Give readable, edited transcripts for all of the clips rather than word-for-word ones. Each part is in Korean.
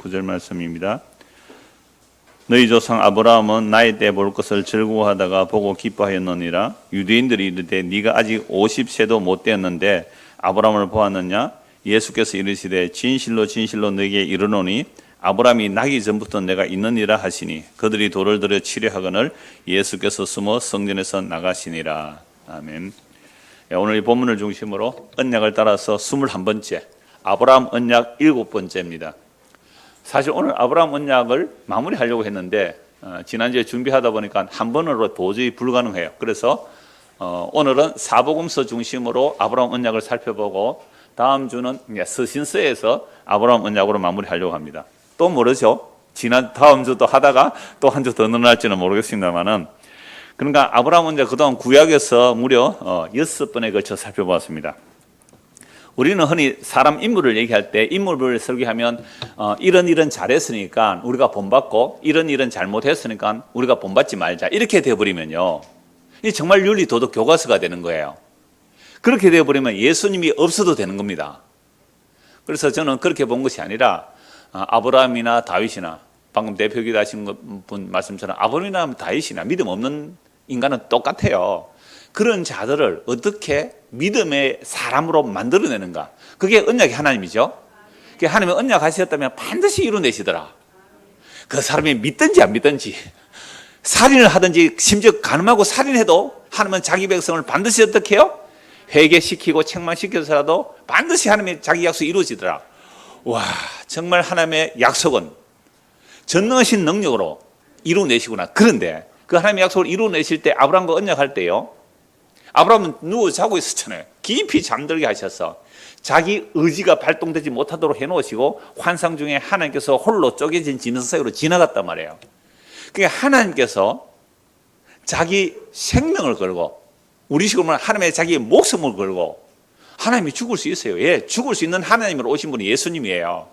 9절 말씀입니다. 너희 조상 아브라함은 나이 때 볼 것을 즐거워하다가 보고 기뻐하였느니라. 유대인들이 이르되 네가 아직 50세도 못 되었는데 아브라함을 보았느냐? 예수께서 이르시되 진실로 진실로 너희에게 이르노니 아브라함이 나기 전부터 내가 있느니라 하시니 그들이 돌을 들여 치려 하거늘 예수께서 숨어 성전에서 나가시니라. 아멘. 오늘 이 본문을 중심으로 언약을 따라서 21번째 아브라함 언약 7번째입니다. 사실 오늘 아브라함 언약을 마무리하려고 했는데 지난주에 준비하다 보니까 한 번으로 도저히 불가능해요. 그래서 오늘은 사복음서 중심으로 아브라함 언약을 살펴보고 다음 주는 서신서에서 아브라함 언약으로 마무리하려고 합니다. 또 모르죠. 다음 주도 하다가 또 한 주 더 늘어날지는 모르겠습니다만은 그러니까 아브라함 언약 그동안 구약에서 무려 6번에 걸쳐 살펴보았습니다. 우리는 흔히 사람 인물을 얘기할 때 인물을 설계하면 이런 잘했으니까 우리가 본받고 이런 잘못했으니까 우리가 본받지 말자 이렇게 되어버리면요 이 정말 윤리 도덕 교과서가 되는 거예요. 그렇게 되어버리면 예수님이 없어도 되는 겁니다. 그래서 저는 그렇게 본 것이 아니라 아브라함이나 다윗이나 방금 대표기도 하신 분 말씀처럼 아브라함이나 다윗이나 믿음 없는 인간은 똑같아요. 그런 자들을 어떻게 믿음의 사람으로 만들어내는가? 그게 언약의 하나님이죠. 하나님이 언약하셨다면 반드시 이루어내시더라. 그 사람이 믿든지 안 믿든지 살인을 하든지 심지어 간음하고 살인해도 하나님은 자기 백성을 반드시 어떻게 해요? 회개시키고 책망시켜서라도 반드시 하나님의 자기 약속이 이루어지더라. 와, 정말 하나님의 약속은 전능하신 능력으로 이루어내시구나. 그런데 그 하나님의 약속을 이루어내실 때 아브라함과 언약할 때요 아브라함은 누워 자고 있었잖아요. 깊이 잠들게 하셔서 자기 의지가 발동되지 못하도록 해놓으시고 환상 중에 하나님께서 홀로 쪼개진 지능 사이로 지나갔단 말이에요. 그러니까 하나님께서 자기 생명을 걸고 우리식으로 말하면 하나님의 자기 목숨을 걸고 하나님이 죽을 수 있어요. 예, 죽을 수 있는 하나님으로 오신 분이 예수님이에요.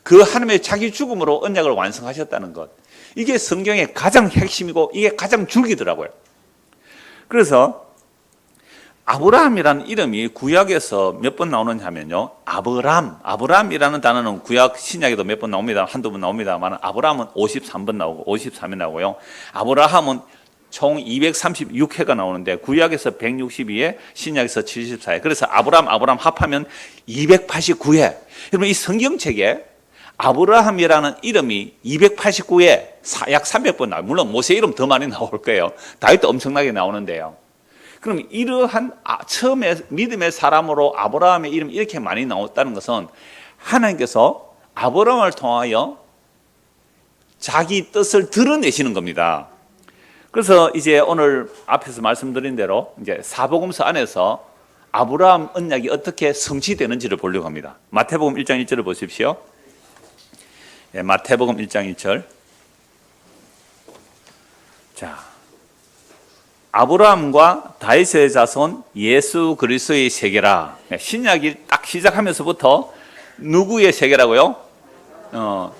그 하나님의 자기 죽음으로 언약을 완성하셨다는 것. 이게 성경의 가장 핵심이고 이게 가장 줄기더라고요. 그래서 아브라함이라는 이름이 구약에서 몇 번 나오느냐 하면요 아브람이라는 단어는 구약 신약에도 몇 번 나옵니다. 한두 번 나옵니다만 아브라함은 53번 나오고 53회 나오고요 아브라함은 총 236회가 나오는데 구약에서 162회 신약에서 74회 그래서 아브람 합하면 289회. 여러분 이 성경책에 아브라함이라는 이름이 289회 약 300번 나와요. 물론 모세 이름 더 많이 나올 거예요. 다윗도 엄청나게 나오는데요. 그럼 이러한 처음에 믿음의 사람으로 아브라함의 이름이 이렇게 많이 나왔다는 것은 하나님께서 아브라함을 통하여 자기 뜻을 드러내시는 겁니다. 그래서 이제 오늘 앞에서 말씀드린 대로 이제 사복음서 안에서 아브라함 언약이 어떻게 성취되는지를 보려고 합니다. 마태복음 1장 1절을 보십시오. 예, 마태복음 1장 1절. 자, 아브라함과 다윗의 자손 예수 그리스도의 세계라. 신약이 딱 시작하면서부터 누구의 세계라고요?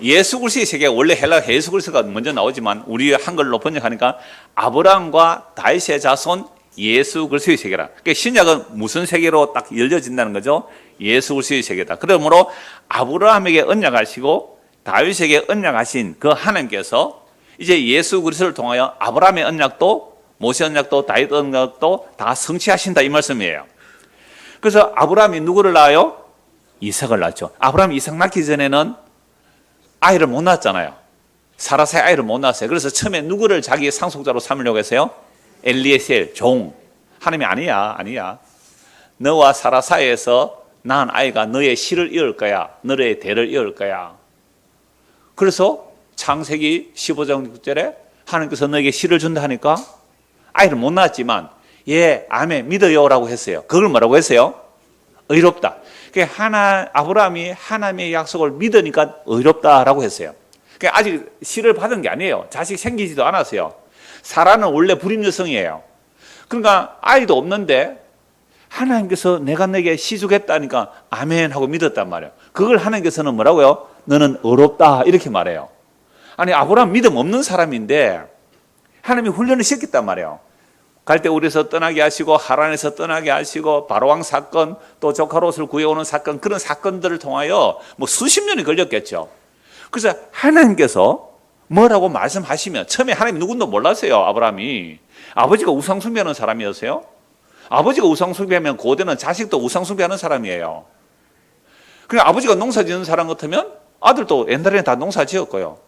예수 그리스도의 세계가 원래 헬라 예수 그리스도가 먼저 나오지만 우리 한글로 번역하니까 아브라함과 다윗의 자손 예수 그리스도의 세계라. 그러니까 신약은 무슨 세계로 딱 열려진다는 거죠? 예수 그리스도의 세계다. 그러므로 아브라함에게 언약하시고 다윗에게 언약하신 그 하나님께서 이제 예수 그리스도를 통하여 아브라함의 언약도 모세 언약도 다윗 언약도 다 성취하신다 이 말씀이에요. 그래서 아브라함이 누구를 낳아요? 이삭을 낳죠. 아브라함이 이삭 낳기 전에는 아이를 못 낳았잖아요. 사라사의 아이를 못 낳았어요. 그래서 처음에 누구를 자기의 상속자로 삼으려고 했어요? 엘리에셀 종. 하나님이 아니야. 너와 사라 사이에서 낳은 아이가 너의 씨를 이을 거야. 너의 대를 이을 거야. 그래서 창세기 15장 6절에 하나님께서 너에게 씨를 준다 하니까 아이를 못 낳았지만 예, 아멘, 믿어요라고 했어요. 그걸 뭐라고 했어요? 의롭다. 아브라함이 하나님의 약속을 믿으니까 의롭다라고 했어요. 아직 씨를 받은 게 아니에요. 자식 생기지도 않았어요. 사라는 원래 불임 여성이에요. 그러니까 아이도 없는데 하나님께서 내가 내게 씨 주겠다니까 아멘 하고 믿었단 말이에요. 그걸 하나님께서는 뭐라고요? 너는 의롭다 이렇게 말해요. 아니 아브라함 믿음 없는 사람인데 하나님이 훈련을 시켰단 말이에요. 갈대우리에서 떠나게 하시고 하란에서 떠나게 하시고 바로왕 사건 또 조카 롯을 구해오는 사건 그런 사건들을 통하여 뭐 수십 년이 걸렸겠죠. 그래서 하나님께서 뭐라고 말씀하시면 처음에 하나님 누군도 몰랐어요. 아브라함이. 아버지가 우상숭배하는 사람이었어요. 아버지가 우상숭배하면 고대는 자식도 우상숭배하는 사람이에요. 그러니까 아버지가 농사 짓는 사람 같으면 아들도 옛날에는 다 농사 지었고요.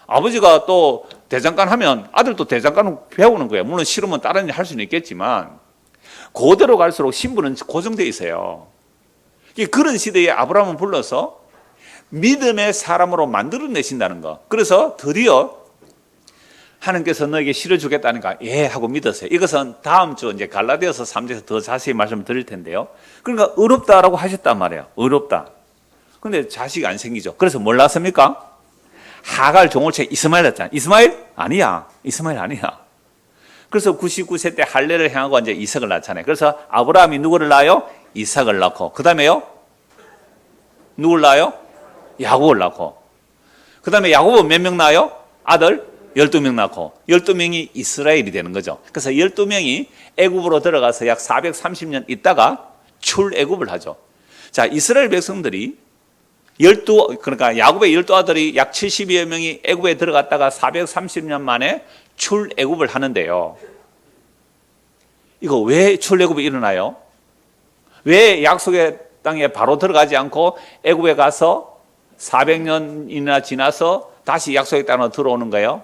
아버지가 또 대장간 하면 아들도 대장간을 배우는 거예요. 물론 싫으면 다른 일 할 수는 있겠지만 고대로 갈수록 신분은 고정되어 있어요. 그런 시대에 아브라함을 불러서 믿음의 사람으로 만들어내신다는 거. 그래서 드디어 하나님께서 너에게 실어주겠다니까 예 하고 믿었어요. 이것은 다음 주 이제 갈라디아서 3장에서 더 자세히 말씀을 드릴 텐데요. 그러니까 어렵다라고 하셨단 말이에요. 어렵다. 근데 자식이 안 생기죠. 그래서 뭘 낳습니까? 하갈 종을체 이스마엘 낳잖아요. 이스마엘? 아니야. 이스마엘 아니야. 그래서 99세 때 할례를 행하고 이제 이삭을 낳잖아요. 그래서 아브라함이 누구를 낳아요? 이삭을 낳고. 그 다음에요? 누굴 낳아요? 야곱을 낳고. 그 다음에 야곱은 몇 명 낳아요? 아들 12명 낳고. 12명이 이스라엘이 되는 거죠. 그래서 12명이 애굽으로 들어가서 약 430년 있다가 출애굽을 하죠. 자, 이스라엘 백성들이 그러니까 야곱의 12아들이 약 70여 명이 애굽에 들어갔다가 430년 만에 출애굽을 하는데요. 이거 왜 출애굽이 일어나요? 왜 약속의 땅에 바로 들어가지 않고 애굽에 가서 400년이나 지나서 다시 약속의 땅으로 들어오는 거예요?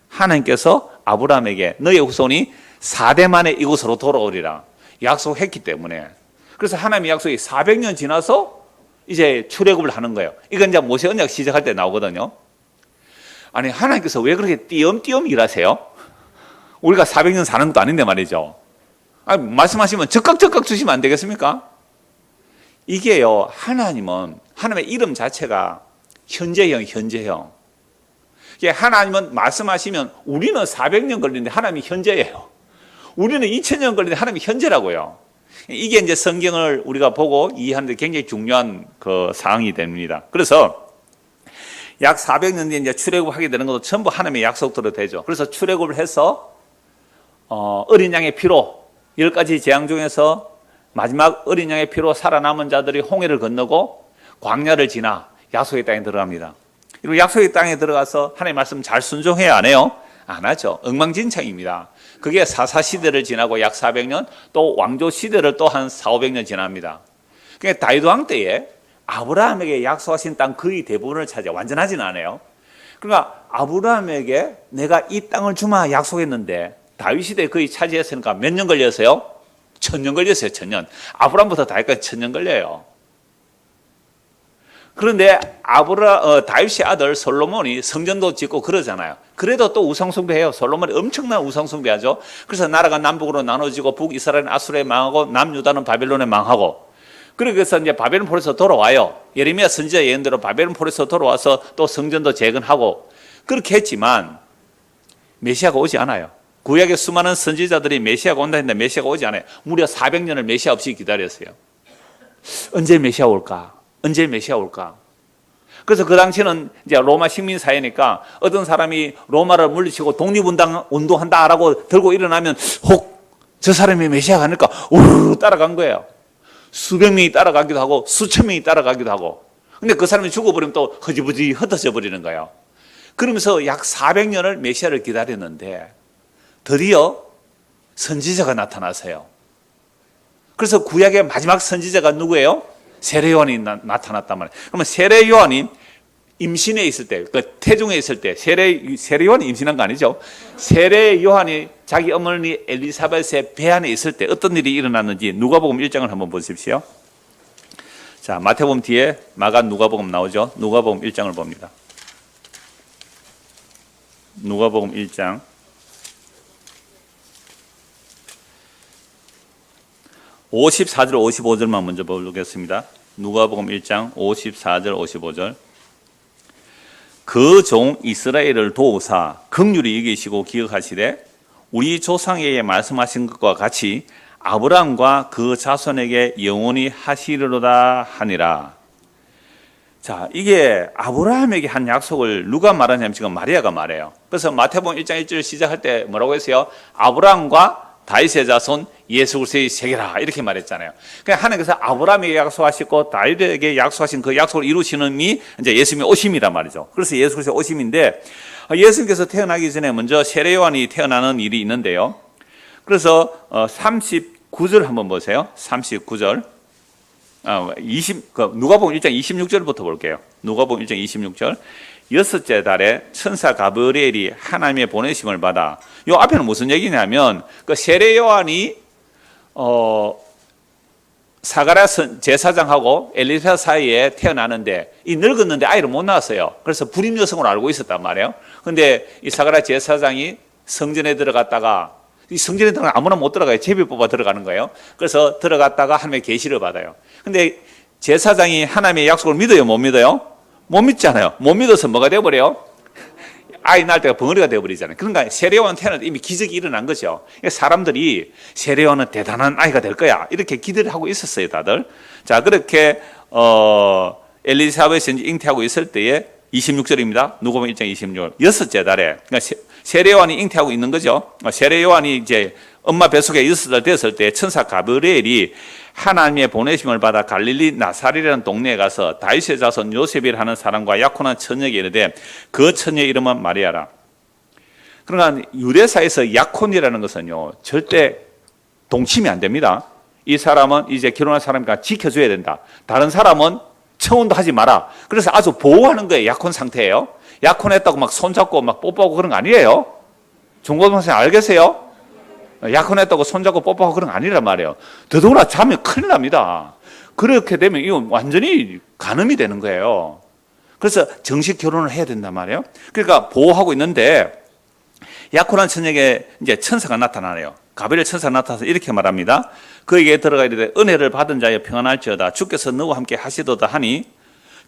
하나님께서 아브라함에게 너의 후손이 4대 만에 이곳으로 돌아오리라 약속했기 때문에. 그래서 하나님의 약속이 400년 지나서 이제 출애굽을 하는 거예요. 이건 이제 모세 언약 시작할 때 나오거든요. 아니 하나님께서 왜 그렇게 띄엄띄엄 일하세요? 우리가 400년 사는 것도 아닌데 말이죠. 아니, 말씀하시면 적각 주시면 안 되겠습니까? 이게요, 하나님은 하나님의 이름 자체가 현재형. 하나님은 말씀하시면 우리는 400년 걸리는데 하나님이 현재예요. 우리는 2000년 걸리는데 하나님이 현재라고요. 이게 이제 성경을 우리가 보고 이해하는데 굉장히 중요한 그 사항이 됩니다. 그래서 약 400년 뒤에 이제 출애굽 하게 되는 것도 전부 하나님의 약속대로 되죠. 그래서 출애굽을 해서 어린 양의 피로 10가지 재앙 중에서 마지막 어린 양의 피로 살아남은 자들이 홍해를 건너고 광야를 지나 약속의 땅에 들어갑니다. 그리고 약속의 땅에 들어가서 하나님의 말씀 잘 순종해야 안 해요? 안 하죠. 엉망진창입니다. 그게 사사시대를 지나고 약 400년, 또 왕조시대를 또 한 400~500년 지납니다. 그러니까 다윗 왕 때에 아브라함에게 약속하신 땅 거의 대부분을 차지해. 완전하지는 않아요. 그러니까 아브라함에게 내가 이 땅을 주마 약속했는데 다윗 시대에 거의 차지했으니까 몇 년 걸렸어요? 1000년 걸렸어요. 1000년. 아브라함부터 다윗까지 1000년 걸려요. 그런데 다윗의 아들 솔로몬이 성전도 짓고 그러잖아요. 그래도 또 우상숭배해요. 솔로몬이 엄청난 우상숭배하죠. 그래서 나라가 남북으로 나눠지고 북이스라엘은 아수르에 망하고 남유다는 바벨론에 망하고. 그래서 이제 바벨론 폴에서 돌아와요. 예레미야 선지자 예언대로 바벨론 폴에서 돌아와서 또 성전도 재건하고 그렇게 했지만 메시아가 오지 않아요. 구약의 수많은 선지자들이 메시아가 온다 했는데 메시아가 오지 않아요. 무려 400년을 메시아 없이 기다렸어요. 언제 메시아 올까? 언제 메시아 올까? 그래서 그 당시는 이제 로마 식민 사회니까 어떤 사람이 로마를 물리치고 독립운동한다라고 들고 일어나면 혹 저 사람이 메시아가 아닐까 우르르 따라간 거예요. 수백 명이 따라가기도 하고 수천 명이 따라가기도 하고. 근데 그 사람이 죽어버리면 또 허지부지 흩어져 버리는 거예요. 그러면서 약 400년을 메시아를 기다렸는데 드디어 선지자가 나타나세요. 그래서 구약의 마지막 선지자가 누구예요? 세례 요한이 나타났단 말이에요. 그러면 세례 요한이 임신해 있을 때, 그 태중에 있을 때, 세례 요한이 임신한 거 아니죠? 세례 요한이 자기 어머니 엘리사벳의 배 안에 있을 때 어떤 일이 일어났는지 누가복음 1장을 한번 보십시오. 자, 마태복음 뒤에 마가 누가복음 나오죠? 누가복음 1장을 봅니다. 누가복음 1장. 54절 55절만 먼저 보겠습니다. 누가복음 1장 54절 55절. 그 종 이스라엘을 도우사 긍휼히 여기시고 기억하시되 우리 조상에게 말씀하신 것과 같이 아브라함과 그 자손에게 영원히 하시리로다 하니라. 자, 이게 아브라함에게 한 약속을 누가 말하냐면 지금 마리아가 말해요. 그래서 마태복음 1장 1절 시작할 때 뭐라고 했어요? 아브라함과 다윗의 자손 예수 그리스도의 세계라 이렇게 말했잖아요. 그러니까 하나님께서 아브라함에게 약속하시고 다윗에게 약속하신 그 약속을 이루시는 이 이제 예수님의 오심이란 말이죠. 그래서 예수 그리스도의 오심인데 예수님께서 태어나기 전에 먼저 세례 요한이 태어나는 일이 있는데요. 그래서 39절 한번 보세요. 39절. 누가복음 1장 26절부터 볼게요. 누가복음 1장 26절. 여섯째 달에 천사 가브리엘이 하나님의 보내심을 받아. 요 앞에는 무슨 얘기냐면 그 세례 요한이 사가랴 제사장하고 엘리사 사이에 태어나는데 이 늙었는데 아이를 못 낳았어요. 그래서 불임 여성으로 알고 있었단 말이에요. 근데 이 사가랴 제사장이 성전에 들어갔다가 이 성전에 들어가면 아무나 못 들어가요. 제비 뽑아 들어가는 거예요. 그래서 들어갔다가 하나님의 계시를 받아요. 근데 제사장이 하나님의 약속을 믿어요? 못 믿어요? 못 믿잖아요. 못 믿어서 뭐가 되어버려요? 아이 낳을 때가 벙어리가 되어버리잖아요. 그러니까 세례요한 태어날 때 이미 기적이 일어난 거죠. 사람들이 세례요한은 대단한 아이가 될 거야 이렇게 기대를 하고 있었어요, 다들. 자, 그렇게 엘리사벳이 잉태하고 있을 때에 26절입니다. 누가복음 1장 26절. 여섯째 달에 그러니까 세례요한이 잉태하고 있는 거죠. 세례요한이 이제 엄마 뱃속에 6살 됐을 때 천사 가브리엘이 하나님의 보내심을 받아 갈릴리 나사렛이라는 동네에 가서 다윗의 자손 요셉이라 하는 사람과 약혼한 처녀에게 이르되 그 처녀의 이름은 마리아라. 그러나 유대사에서 약혼이라는 것은요 절대 동침이 안 됩니다. 이 사람은 이제 결혼한 사람이니까 지켜줘야 된다. 다른 사람은 청혼도 하지 마라. 그래서 아주 보호하는 거예요. 약혼 상태예요. 약혼했다고 막 손잡고 막 뽀뽀하고 그런 거 아니에요. 중고등학생 알겠어요? 약혼했다고 손잡고 뽀뽀하고 그런 거 아니란 말이에요. 더더구나 자면 큰일 납니다. 그렇게 되면 이건 완전히 간음이 되는 거예요. 그래서 정식 결혼을 해야 된단 말이에요. 그러니까 보호하고 있는데 약혼한 처녀에게 이제 천사가 나타나네요. 가브리엘 천사가 나타나서 이렇게 말합니다. 그에게 들어가 이르되 은혜를 받은 자여 평안할지어다 주께서 너와 함께 하시도다 하니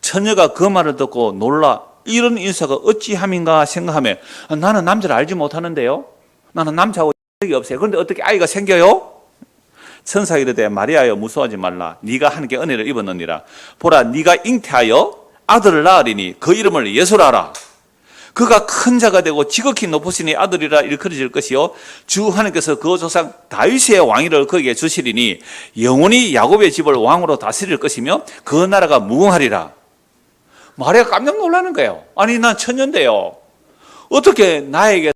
처녀가 그 말을 듣고 놀라 이런 인사가 어찌함인가 생각하며 나는 남자를 알지 못하는데요. 나는 남자하고 적이 없어요. 그런데 어떻게 아이가 생겨요? 천사가 이르되 마리아여 무서워하지 말라. 네가 하나님께 은혜를 입었느니라. 보라 네가 잉태하여 아들을 낳으리니 그 이름을 예수라 하라. 그가 큰 자가 되고 지극히 높으시니 아들이라 일컬어질 것이요 주 하나님께서 그 조상 다윗의 왕위를 그에게 주시리니 영원히 야곱의 집을 왕으로 다스릴 것이며 그 나라가 무궁하리라. 마리아가 깜짝 놀라는 거예요. 아니 난 처녀인데요. 어떻게 나에게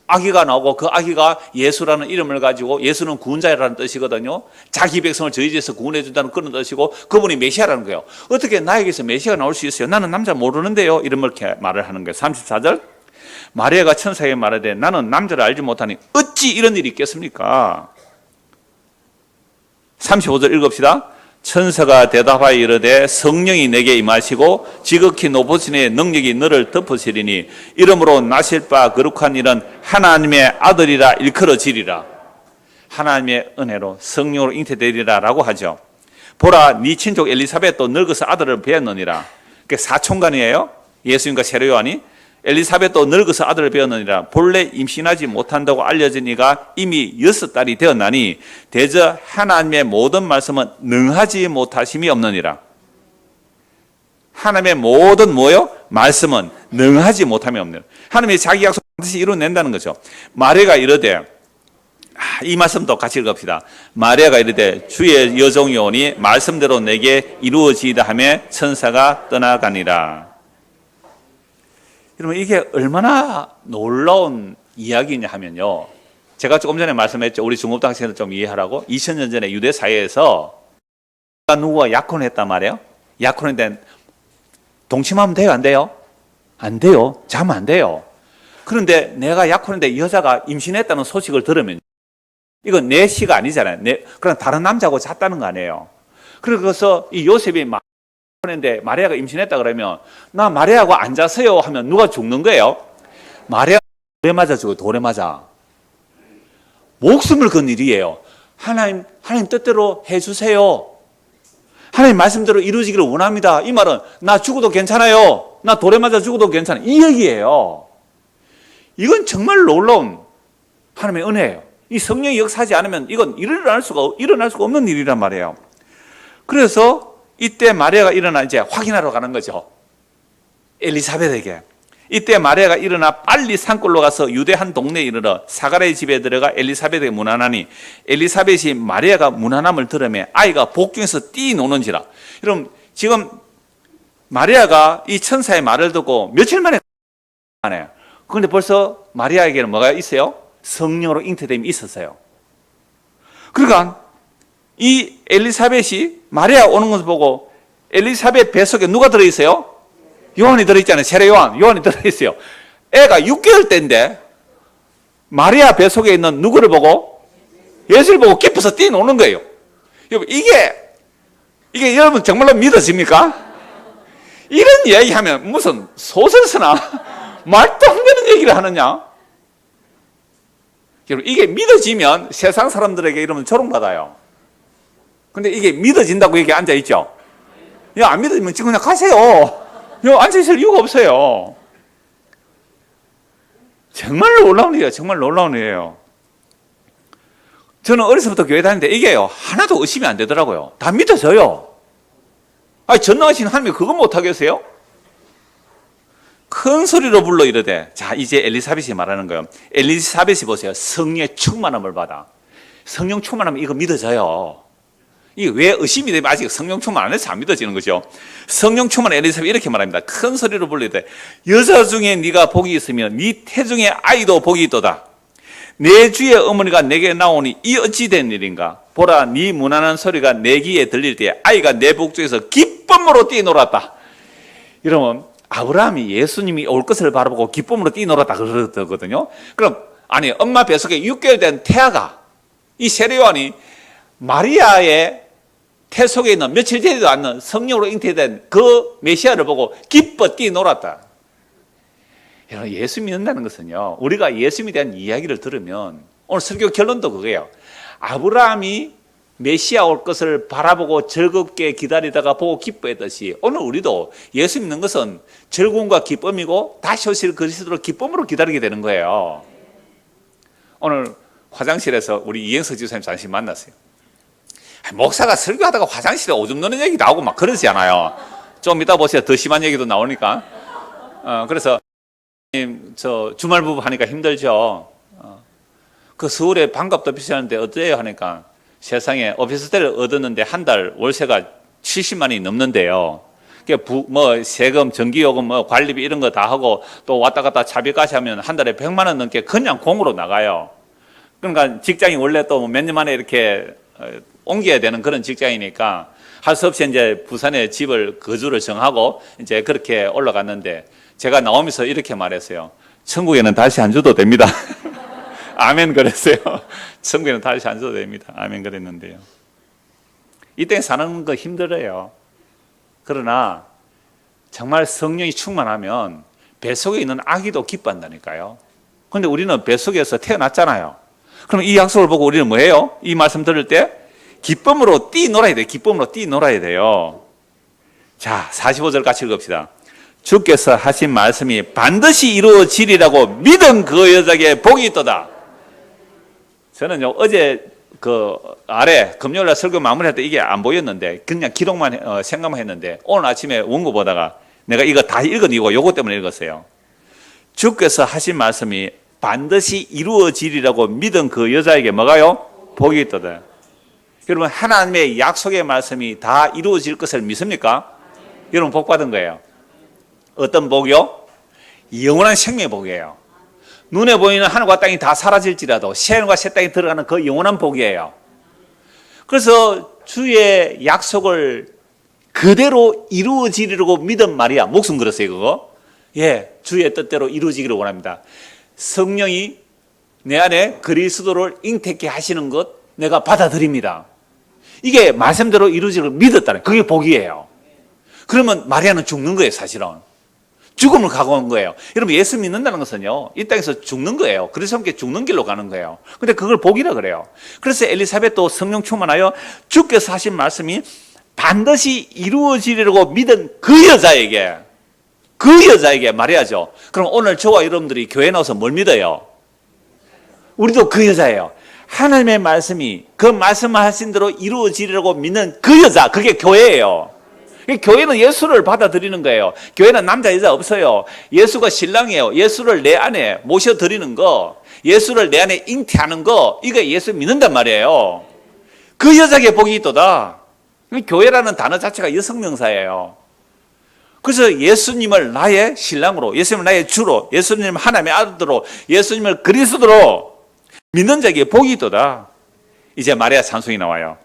아기가 나오고 그 아기가 예수라는 이름을 가지고 예수는 구원자라는 뜻이거든요. 자기 백성을 저희 집에서 구원해 준다는 그런 뜻이고 그분이 메시아라는 거예요. 어떻게 나에게서 메시아가 나올 수 있어요? 나는 남자 모르는데요. 이렇게 말을 하는 거예요. 34절 마리아가 천사에게 말하되 나는 남자를 알지 못하니 어찌 이런 일이 있겠습니까? 35절 읽읍시다. 천사가 대답하여 이르되 성령이 내게 임하시고 지극히 높으신 이의 능력이 너를 덮으시리니 이러므로 나실 바 거룩한 일은 하나님의 아들이라 일컬어지리라. 하나님의 은혜로 성령으로 잉태되리라 라고 하죠. 보라 네 친족 엘리사벳도 늙어서 아들을 배었느니라. 그게 사촌간이에요. 예수님과 세례 요한이. 엘리사벳도 늙어서 아들을 배었느니라. 본래 임신하지 못한다고 알려진 이가 이미 6달이 되었나니 대저 하나님의 모든 말씀은 능하지 못하심이 없느니라. 하나님의 모든 뭐요? 말씀은 능하지 못함이 없느니라. 하나님이 자기 약속 반드시 이루어낸다는 거죠. 마리아가 이르되 이 말씀도 같이 읽읍시다. 마리아가 이르되 주의 여종이 오니 말씀대로 내게 이루어지이다 하며 천사가 떠나가니라. 여러분 이게 얼마나 놀라운 이야기냐 하면요. 제가 조금 전에 말씀했죠. 우리 중고등학교 학생들 좀 이해하라고. 2000년 전에 유대 사회에서 누구와 약혼했단 말이에요. 약혼했는데 동침하면 돼요? 안 돼요? 안 돼요. 자면 안 돼요. 그런데 내가 약혼했는데 여자가 임신했다는 소식을 들으면 이건 내 시가 아니잖아요. 그냥 다른 남자하고 잤다는 거 아니에요. 그래서 이 요셉이 했는데 마리아가 임신했다 그러면 나 마리아하고 안 잤어요 하면 누가 죽는 거예요? 마리아가 돌에 맞아 죽어요. 돌에 맞아. 목숨을 건 일이에요. 하나님 뜻대로 해주세요. 하나님 말씀대로 이루어지기를 원합니다. 이 말은 나 죽어도 괜찮아요. 나 돌에 맞아 죽어도 괜찮아요. 이 얘기예요. 이건 정말 놀라운 하나님의 은혜예요. 이 성령이 역사하지 않으면 이건 일어날 수가 없는 일이란 말이에요. 그래서 이때 마리아가 일어나 이제 확인하러 가는 거죠. 엘리사벳에게. 이때 마리아가 일어나 빨리 산골로 가서 유대 한 동네에 이르러 사가랴의 집에 들어가 엘리사벳에게 문안하니 엘리사벳이 마리아가 문안함을 들으며 아이가 복중에서 뛰노는지라. 여러분 지금 마리아가 이 천사의 말을 듣고 며칠 만에 하네요. 그런데 벌써 마리아에게는 뭐가 있어요? 성령으로 잉태됨이 있었어요. 그러니까 이 엘리사벳이 마리아 오는 것을 보고 엘리사벳 뱃속에 누가 들어있어요? 요한이 들어있잖아요. 세례 요한이 들어있어요. 애가 6개월 때인데 마리아 뱃속에 있는 누구를 보고? 예수를 보고 기뻐서 뛰노는 거예요. 여러분 이게 여러분 정말로 믿어집니까? 이런 이야기하면 무슨 소설 쓰나? 말도 안 되는 얘기를 하느냐? 여러분 이게 믿어지면 세상 사람들에게 이러면 조롱받아요. 근데 이게 믿어진다고 여기 앉아있죠? 야, 안 믿어지면 지금 그냥 가세요. 여기 앉아있을 이유가 없어요. 정말 놀라운 일이에요. 정말 놀라운 일이에요. 저는 어려서부터 교회 다니는데 이게요 하나도 의심이 안 되더라고요. 다 믿어져요. 아니 전능하신 하나님이 그거 못하겠어요? 큰 소리로 불러 이르되, 자 이제 엘리사벳이 말하는 거예요. 엘리사벳이 보세요. 성령의 충만함을 받아. 성령 충만하면 이거 믿어져요. 이게 왜 의심이 되면 아직 성령 충만 안 해서 안 믿어지는 거죠. 성령 충만 엘리사벳이 이렇게 말합니다. 큰 소리로 불러 이르되 여자 중에 네가 복이 있으면 네 태중에 아이도 복이 있도다. 내 주의 어머니가 내게 나오니 이 어찌 된 일인가? 보라, 네 무난한 소리가 내 귀에 들릴 때에 아이가 내 복중에서 기쁨으로 뛰놀았다. 이러면 아브라함이 예수님이 올 것을 바라보고 기쁨으로 뛰놀았다 그러거든요. 그럼 아니 엄마 뱃속에 6개월 된 태아가 이 세례 요한이 마리아의 태 속에 있는 며칠 되지도 않는 성령으로 잉태된 그 메시아를 보고 기뻐 뛰놀았다. 여러분 예수 믿는다는 것은요 우리가 예수님에 대한 이야기를 들으면 오늘 설교 결론도 그거예요. 아브라함이 메시아 올 것을 바라보고 즐겁게 기다리다가 보고 기뻐했듯이 오늘 우리도 예수 믿는 것은 즐거움과 기쁨이고 다시 오실 그리스도를 기쁨으로 기다리게 되는 거예요. 오늘 화장실에서 우리 이행석 지사님 잠시 만났어요. 목사가 설교하다가 화장실에 오줌 누는 얘기 나오고 막 그러지 않아요. 좀 이따 보세요. 더 심한 얘기도 나오니까. 그래서 저 주말 부부 하니까 힘들죠. 그 서울에 반값도 비싸는데 어때요 하니까 세상에 오피스텔을 얻었는데 한 달 월세가 70만이 넘는데요. 뭐 세금, 전기요금, 뭐 관리비 이런 거 다 하고 또 왔다 갔다 차비까지 하면 한 달에 100만 원 넘게 그냥 공으로 나가요. 그러니까 직장이 원래 또 몇 년 만에 이렇게 옮겨야 되는 그런 직장이니까 할 수 없이 이제 부산에 집을 거주를 정하고 이제 그렇게 올라갔는데 제가 나오면서 이렇게 말했어요. 천국에는 다시 안 줘도 됩니다. 아멘 그랬어요. 천국에는 다시 안 줘도 됩니다. 아멘 그랬는데요. 이 땅에 사는 거 힘들어요. 그러나 정말 성령이 충만하면 뱃속에 있는 아기도 기뻐한다니까요. 그런데 우리는 뱃속에서 태어났잖아요. 그럼 이 약속을 보고 우리는 뭐예요? 이 말씀 들을 때 기쁨으로 뛰놀아야 돼요. 기쁨으로 뛰놀아야 돼요. 자, 45절 같이 읽읍시다. 주께서 하신 말씀이 반드시 이루어지리라고 믿은 그 여자에게 복이 있도다. 저는요 어제 그 아래 금요일날 설교 마무리할 때 이게 안 보였는데 그냥 기록만 생각만 했는데 오늘 아침에 원고 보다가 내가 이거 다 읽은 이유가 요거 때문에 읽었어요. 주께서 하신 말씀이 반드시 이루어지리라고 믿은 그 여자에게 뭐가요? 복이 있도다. 여러분 하나님의 약속의 말씀이 다 이루어질 것을 믿습니까? 여러분 복 받은 거예요. 어떤 복이요? 영원한 생명의 복이에요. 눈에 보이는 하늘과 땅이 다 사라질지라도 새 하늘과 새 땅에 들어가는 그 영원한 복이에요. 그래서 주의 약속을 그대로 이루어지리라고 믿은 말이야. 목숨 걸었어요 그거. 예, 주의 뜻대로 이루어지기를 원합니다. 성령이 내 안에 그리스도를 잉태케 하시는 것 내가 받아들입니다. 이게 말씀대로 이루어지기를 믿었다는 그게 복이에요. 그러면 마리아는 죽는 거예요 사실은. 죽음을 각오한 거예요. 여러분 예수 믿는다는 것은요 이 땅에서 죽는 거예요. 그래서 함께 죽는 길로 가는 거예요. 근데 그걸 복이라 그래요. 그래서 엘리사벳도 성령 충만하여 주께서 하신 말씀이 반드시 이루어지리라고 믿은 그 여자에게 말해야죠. 그럼 오늘 저와 여러분들이 교회 나와서 뭘 믿어요? 우리도 그 여자예요. 하나님의 말씀이 그 말씀하신 대로 이루어지리라고 믿는 그 여자, 그게 교회예요. 교회는 예수를 받아들이는 거예요. 교회는 남자 여자 없어요. 예수가 신랑이에요. 예수를 내 안에 모셔드리는 거, 예수를 내 안에 잉태하는 거, 이거 예수 믿는단 말이에게 그 여자에게 복이 있도다. 교회라는 단어 자체가 여성명사예요. 그래서 예수님을 나의 신랑으로, 예수님을 나의 주로, 예수님을 하나님의 아들로, 예수님을 그리스도로 믿는 자에게 복이 있도다. 이제 마리아 찬송이 나와요.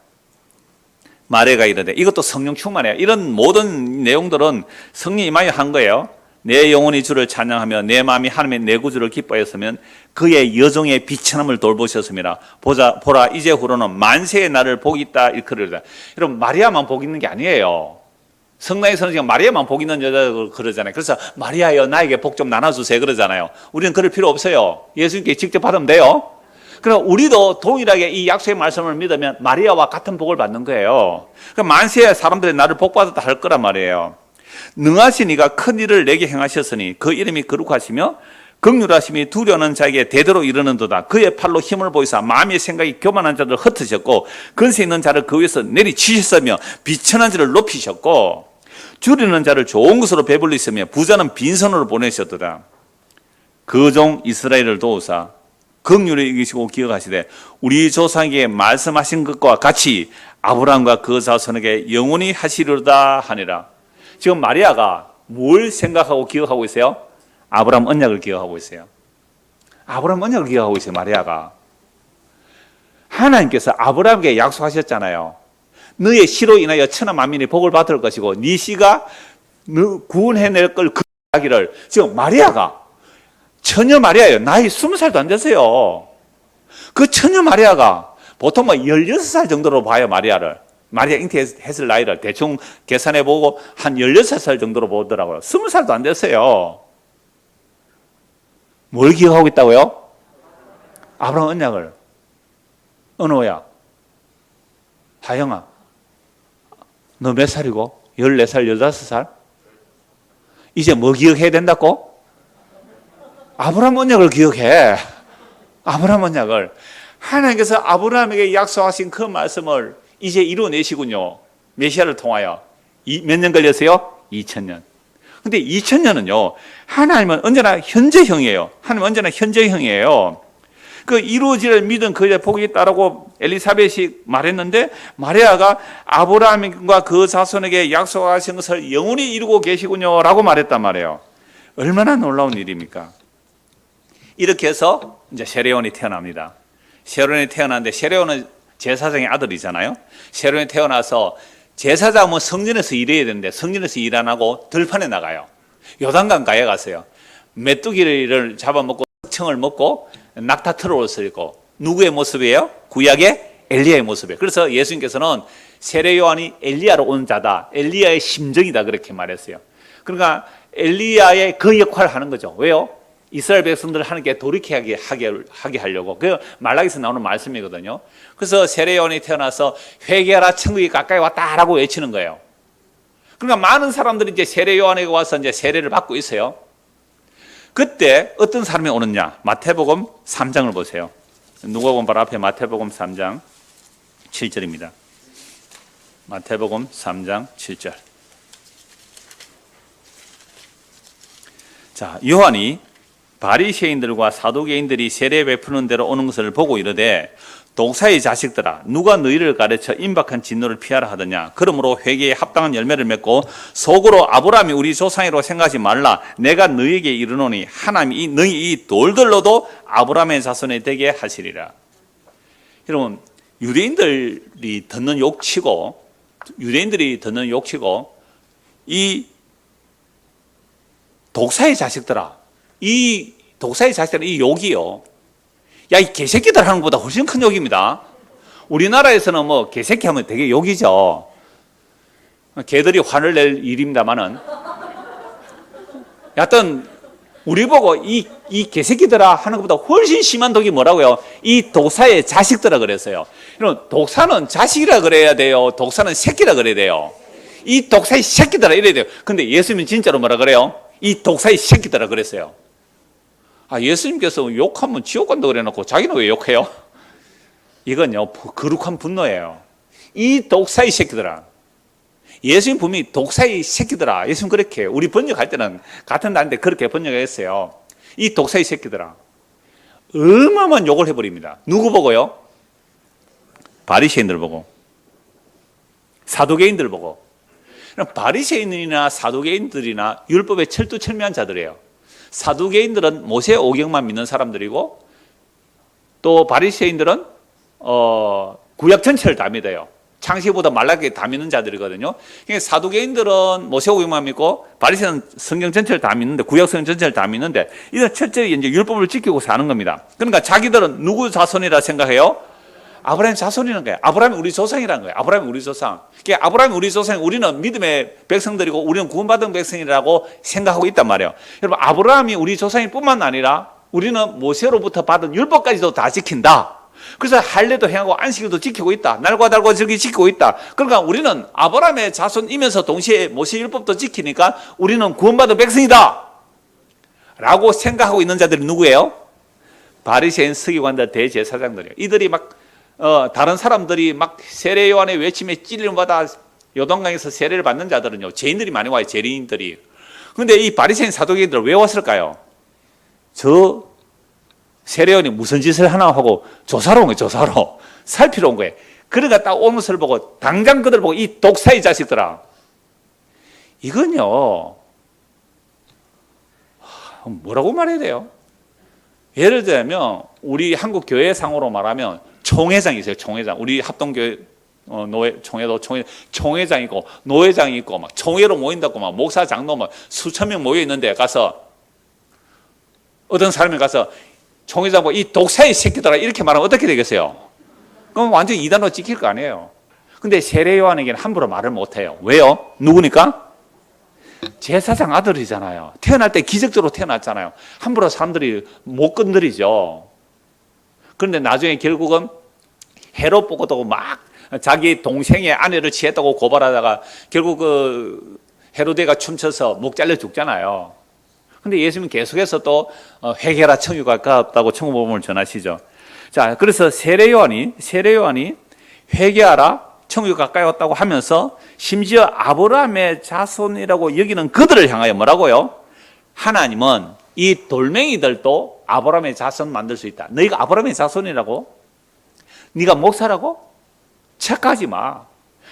마리아가 이르되, 이것도 성령 충만해요. 이런 모든 내용들은 성령이 많이 한 거예요. 내 영혼이 주를 찬양하며 내 마음이 하나님의 내 구주를 기뻐했으면 그의 여종의 비천함을 돌보셨습니다. 보라 이제 후로는 만세의 날을 복이 있다 일컬으리다. 여러분, 마리아만 복 있는 게 아니에요. 성당에서는 지금 마리아만 복 있는 여자들 그러잖아요. 그래서 마리아여 나에게 복 좀 나눠주세요 그러잖아요. 우리는 그럴 필요 없어요. 예수님께 직접 받으면 돼요. 그럼 우리도 동일하게 이 약속의 말씀을 믿으면 마리아와 같은 복을 받는 거예요. 그럼 만세의 사람들이 나를 복받았다 할 거란 말이에요. 능하신 이가 큰 일을 내게 행하셨으니 그 이름이 거룩하시며 긍휼하심이 두려는 자에게 대대로 이르는도다. 그의 팔로 힘을 보이사 마음의 생각이 교만한 자를 흩으셨고 근세 있는 자를 그 위에서 내리치셨으며 비천한 자를 높이셨고 줄이는 자를 좋은 것으로 배불리시며 부자는 빈손으로 보내셨도다. 그 종 이스라엘을 도우사 긍휼히 이기시고 기억하시되 우리 조상에게 말씀하신 것과 같이 아브라함과 그 자손에게 영원히 하시리로다 하니라. 지금 마리아가 뭘 생각하고 기억하고 있어요? 아브라함 언약을 기억하고 있어요. 아브라함 언약을 기억하고 있어요. 마리아가. 하나님께서 아브라함에게 약속하셨잖아요. 너의 씨로 인하여 천하 만민이 복을 받을 것이고 네 씨가 구원해낼 걸 그 이야기를 지금 마리아가 처녀 마리아예요. 나이 20살도 안 됐어요. 그 처녀 마리아가 보통 16살 정도로 봐요. 마리아 잉태했을 나이를 대충 계산해보고 한 16살 정도로 보더라고요. 20살도 안 됐어요. 뭘 기억하고 있다고요? 아브라함 언약을. 은호야, 하영아, 너 몇 살이고? 14살, 15살? 이제 뭐 기억해야 된다고? 아브라함 언약을 기억해. 아브라함 언약을. 하나님께서 아브라함에게 약속하신 그 말씀을 이제 이루어내시군요. 메시아를 통하여. 몇 년 걸렸어요? 2000년. 근데 2000년은요, 하나님은 언제나 현재형이에요. 하나님은 언제나 현재형이에요. 그 이루어질 믿은 그의 복이 있다라고 엘리사벳이 말했는데, 마리아가 아브라함과 그 자손에게 약속하신 것을 영원히 이루고 계시군요. 라고 말했단 말이에요. 얼마나 놀라운 일입니까? 이렇게 해서 이제 세례요한이 태어납니다. 세례요한이 태어났는데, 세례요한은 제사장의 아들이잖아요. 세례요한이 태어나서 제사장은 성전에서 일해야 되는데 성전에서 일 안 하고 들판에 나가요. 요단강가에 갔어요. 메뚜기를 잡아먹고 청을 먹고 낙타털을 옷을 입고 누구의 모습이에요? 구약의 엘리야의 모습이에요. 그래서 예수님께서는 세례요한이 엘리야로 온 자다. 엘리야의 심정이다 그렇게 말했어요. 그러니까 엘리야의 그 역할을 하는 거죠. 왜요? 이스라엘 백성들을 하나님께 돌이키게 하게 하려고. 그 말라기에서 나오는 말씀이거든요. 그래서 세례요한이 태어나서 회개하라 천국이 가까이 왔다라고 외치는 거예요. 그러니까 많은 사람들이 이제 세례요한에게 와서 이제 세례를 받고 있어요. 그때 어떤 사람이 오느냐? 마태복음 3장을 보세요. 누가복음 바로 앞에 마태복음 3장 7절입니다. 마태복음 3장 7절. 자, 요한이 바리새인들과 사두개인들이 세례 베푸는 대로 오는 것을 보고 이르되 독사의 자식들아 누가 너희를 가르쳐 임박한 진노를 피하라 하더냐. 그러므로 회개에 합당한 열매를 맺고 속으로 아브라함이 우리 조상이라고 생각하지 말라. 내가 너희에게 이르노니 하나님이 너희 이 돌들로도 아브라함의 자손이 되게 하시리라. 여러분, 유대인들이 듣는 욕치고 이 독사의 자식들아, 이 독사의 자식들은 이 욕이요. 야, 이 개새끼들 하는 것보다 훨씬 큰 욕입니다. 우리나라에서는 뭐 개새끼 하면 되게 욕이죠. 개들이 화를 낼 일입니다만은. 여하튼 우리 보고 이 개새끼들아 하는 것보다 훨씬 심한 독이 뭐라고요? 이 독사의 자식들아 그랬어요. 여러분, 독사는 자식이라 그래야 돼요? 독사는 새끼라 그래야 돼요? 이 독사의 새끼들아 이래야 돼요. 근데 예수님은 진짜로 뭐라 그래요? 이 독사의 새끼들아 그랬어요. 아, 예수님께서 욕하면 지옥 간다 그래놓고 자기는 왜 욕해요? 이건요, 거룩한 분노예요. 이 독사의 새끼들아, 예수님 분명히 독사의 새끼들아. 예수님 그렇게 우리 번역할 때는 같은 단어인데 그렇게 번역했어요. 이 독사의 새끼들아. 어마어마한 욕을 해버립니다. 누구 보고요? 바리새인들 보고, 사두개인들 보고. 바리새인이나 사두개인들이나 율법에 철두철미한 자들이에요. 사두개인들은 모세 오경만 믿는 사람들이고, 또 바리새인들은 구약 전체를 다 믿어요. 창세기보다 말라기 다 믿는 자들이거든요. 그러니까 사두개인들은 모세 오경만 믿고, 바리새인은 성경 전체를 다 믿는데, 구약 성경 전체를 다 믿는데, 이들은 철저히 이제 율법을 지키고 사는 겁니다. 그러니까 자기들은 누구 자손이라 생각해요? 아브라함 자손이라는 거예요. 아브라함이 우리 조상이라는 거예요. 아브라함이 우리 조상. 그러니까 아브라함이 우리 조상, 우리는 믿음의 백성들이고 우리는 구원받은 백성이라고 생각하고 있단 말이에요. 여러분, 아브라함이 우리 조상일 뿐만 아니라 우리는 모세로부터 받은 율법까지도 다 지킨다. 그래서 할례도 행하고 안식일도 지키고 있다. 날과 달과 절기 지키고 있다. 그러니까 우리는 아브라함의 자손이면서 동시에 모세 율법도 지키니까 우리는 구원받은 백성이다 라고 생각하고 있는 자들이 누구예요? 바리새인, 서기관들, 대제사장들이에요. 이들이 막 다른 사람들이 막 세례 요한의 외침에 찔림을 받아 요단강에서 세례를 받는 자들은요, 죄인들이 많이 와요. 죄인들이. 그런데 이 바리새인 사두개인들은 왜 왔을까요? 저 세례 요한이 무슨 짓을 하나 하고 조사로 온 거예요. 조사로 살피러 온 거예요. 그러니까 딱 온 것을 보고 당장 그들 보고 이 독사의 자식들아, 이건요 뭐라고 말해야 돼요? 예를 들면 우리 한국 교회상으로 말하면 총회장이 있어요. 총회장. 우리 합동교회 노회 총회도 총회장이 있고 노회장이 있고 막 총회로 모인다고 막 목사 장로 막 수천 명 모여 있는데 가서 어떤 사람이 가서 총회장 보고 이 독사의 새끼들아 이렇게 말하면 어떻게 되겠어요? 그럼 완전히 이단으로 찍힐 거 아니에요. 근데 세례 요한에게는 함부로 말을 못 해요. 왜요? 누구니까? 제사장 아들이잖아요. 태어날 때 기적적으로 태어났잖아요. 함부로 사람들이 못 건드리죠. 그런데 나중에 결국은 헤롯 보고도 막 자기 동생의 아내를 취했다고 고발하다가 결국 그 헤로데가 춤춰서 목 잘려 죽잖아요. 근데 예수님은 계속해서 또 회개라 천국에 가깝다고 천국복음을 전하시죠. 자, 그래서 세례 요한이 회개하라 천국에 가까이 왔다고 하면서 심지어 아브라함의 자손이라고 여기는 그들을 향하여 뭐라고요? 하나님은 이 돌멩이들도 아브라함의 자손 만들 수 있다. 너희가 아브라함의 자손이라고? 네가 목사라고? 착각하지 마.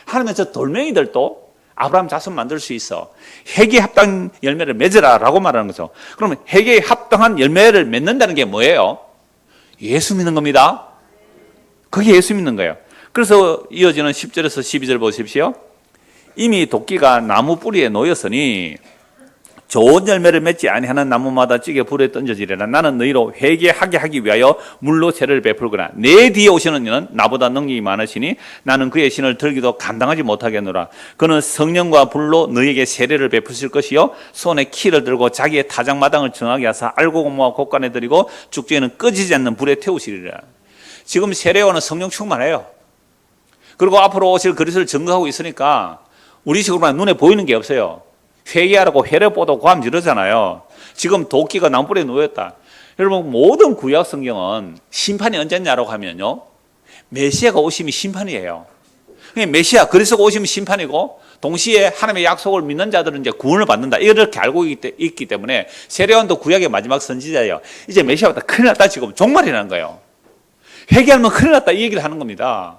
하나님은 저 돌멩이들도 아브라함 자손 만들 수 있어. 회개에 합당한 열매를 맺으라 라고 말하는 거죠. 그러면 회개에 합당한 열매를 맺는다는 게 뭐예요? 예수 믿는 겁니다. 그게 예수 믿는 거예요. 그래서 이어지는 10절에서 12절 보십시오. 이미 도끼가 나무 뿌리에 놓였으니 좋은 열매를 맺지 아니하는 나무마다 찌개 불에 던져지리라. 나는 너희로 회개하게 하기 위하여 물로 세례를 베풀거나 내 뒤에 오시는 이는 나보다 능력이 많으시니 나는 그의 신을 들기도 감당하지 못하겠노라. 그는 성령과 불로 너희에게 세례를 베푸실 것이요 손에 키를 들고 자기의 타작마당을 정하게 하사 알고 모아 곳간에 들이고 죽지에는 꺼지지 않는 불에 태우시리라. 지금 세례요한은 성령 충만해요. 그리고 앞으로 오실 그리스도를 증거하고 있으니까 우리 식으로만 눈에 보이는 게 없어요. 회개하라고 회례보도 고함 지르잖아요. 지금 도끼가 나무불에 놓였다. 여러분, 모든 구약 성경은 심판이 언제냐라고 하면요, 메시아가 오심이 심판이에요. 메시아 그리스도가 오시면 심판이고 동시에 하나님의 약속을 믿는 자들은 이제 구원을 받는다, 이렇게 알고 있기 때문에 세례요한도 구약의 마지막 선지자예요. 이제 메시아 왔다, 큰일 났다, 지금 종말이라는 거예요. 회개하면 큰일 났다, 이 얘기를 하는 겁니다.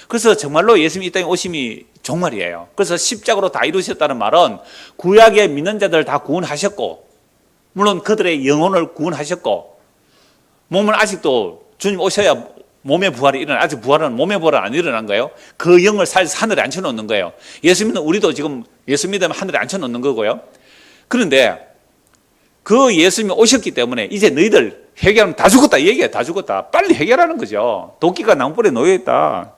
그래서 정말로 예수님이 이 땅에 오심이 종말이에요. 그래서 십자가로 다 이루셨다는 말은 구약의 믿는 자들 다 구원하셨고, 물론 그들의 영혼을 구원하셨고, 몸은 아직도 주님 오셔야 몸의 부활이 일어나. 아직 몸의 부활은 안 일어난 거예요. 그 영을 살려서 하늘에 앉혀놓는 거예요. 예수 믿는 우리도 지금 예수 믿으면 하늘에 앉혀놓는 거고요. 그런데 그 예수님이 오셨기 때문에 이제 너희들 회개하면 다 죽었다, 이 얘기야. 다 죽었다. 빨리 해결하는 거죠. 도끼가 나무불에 놓여있다.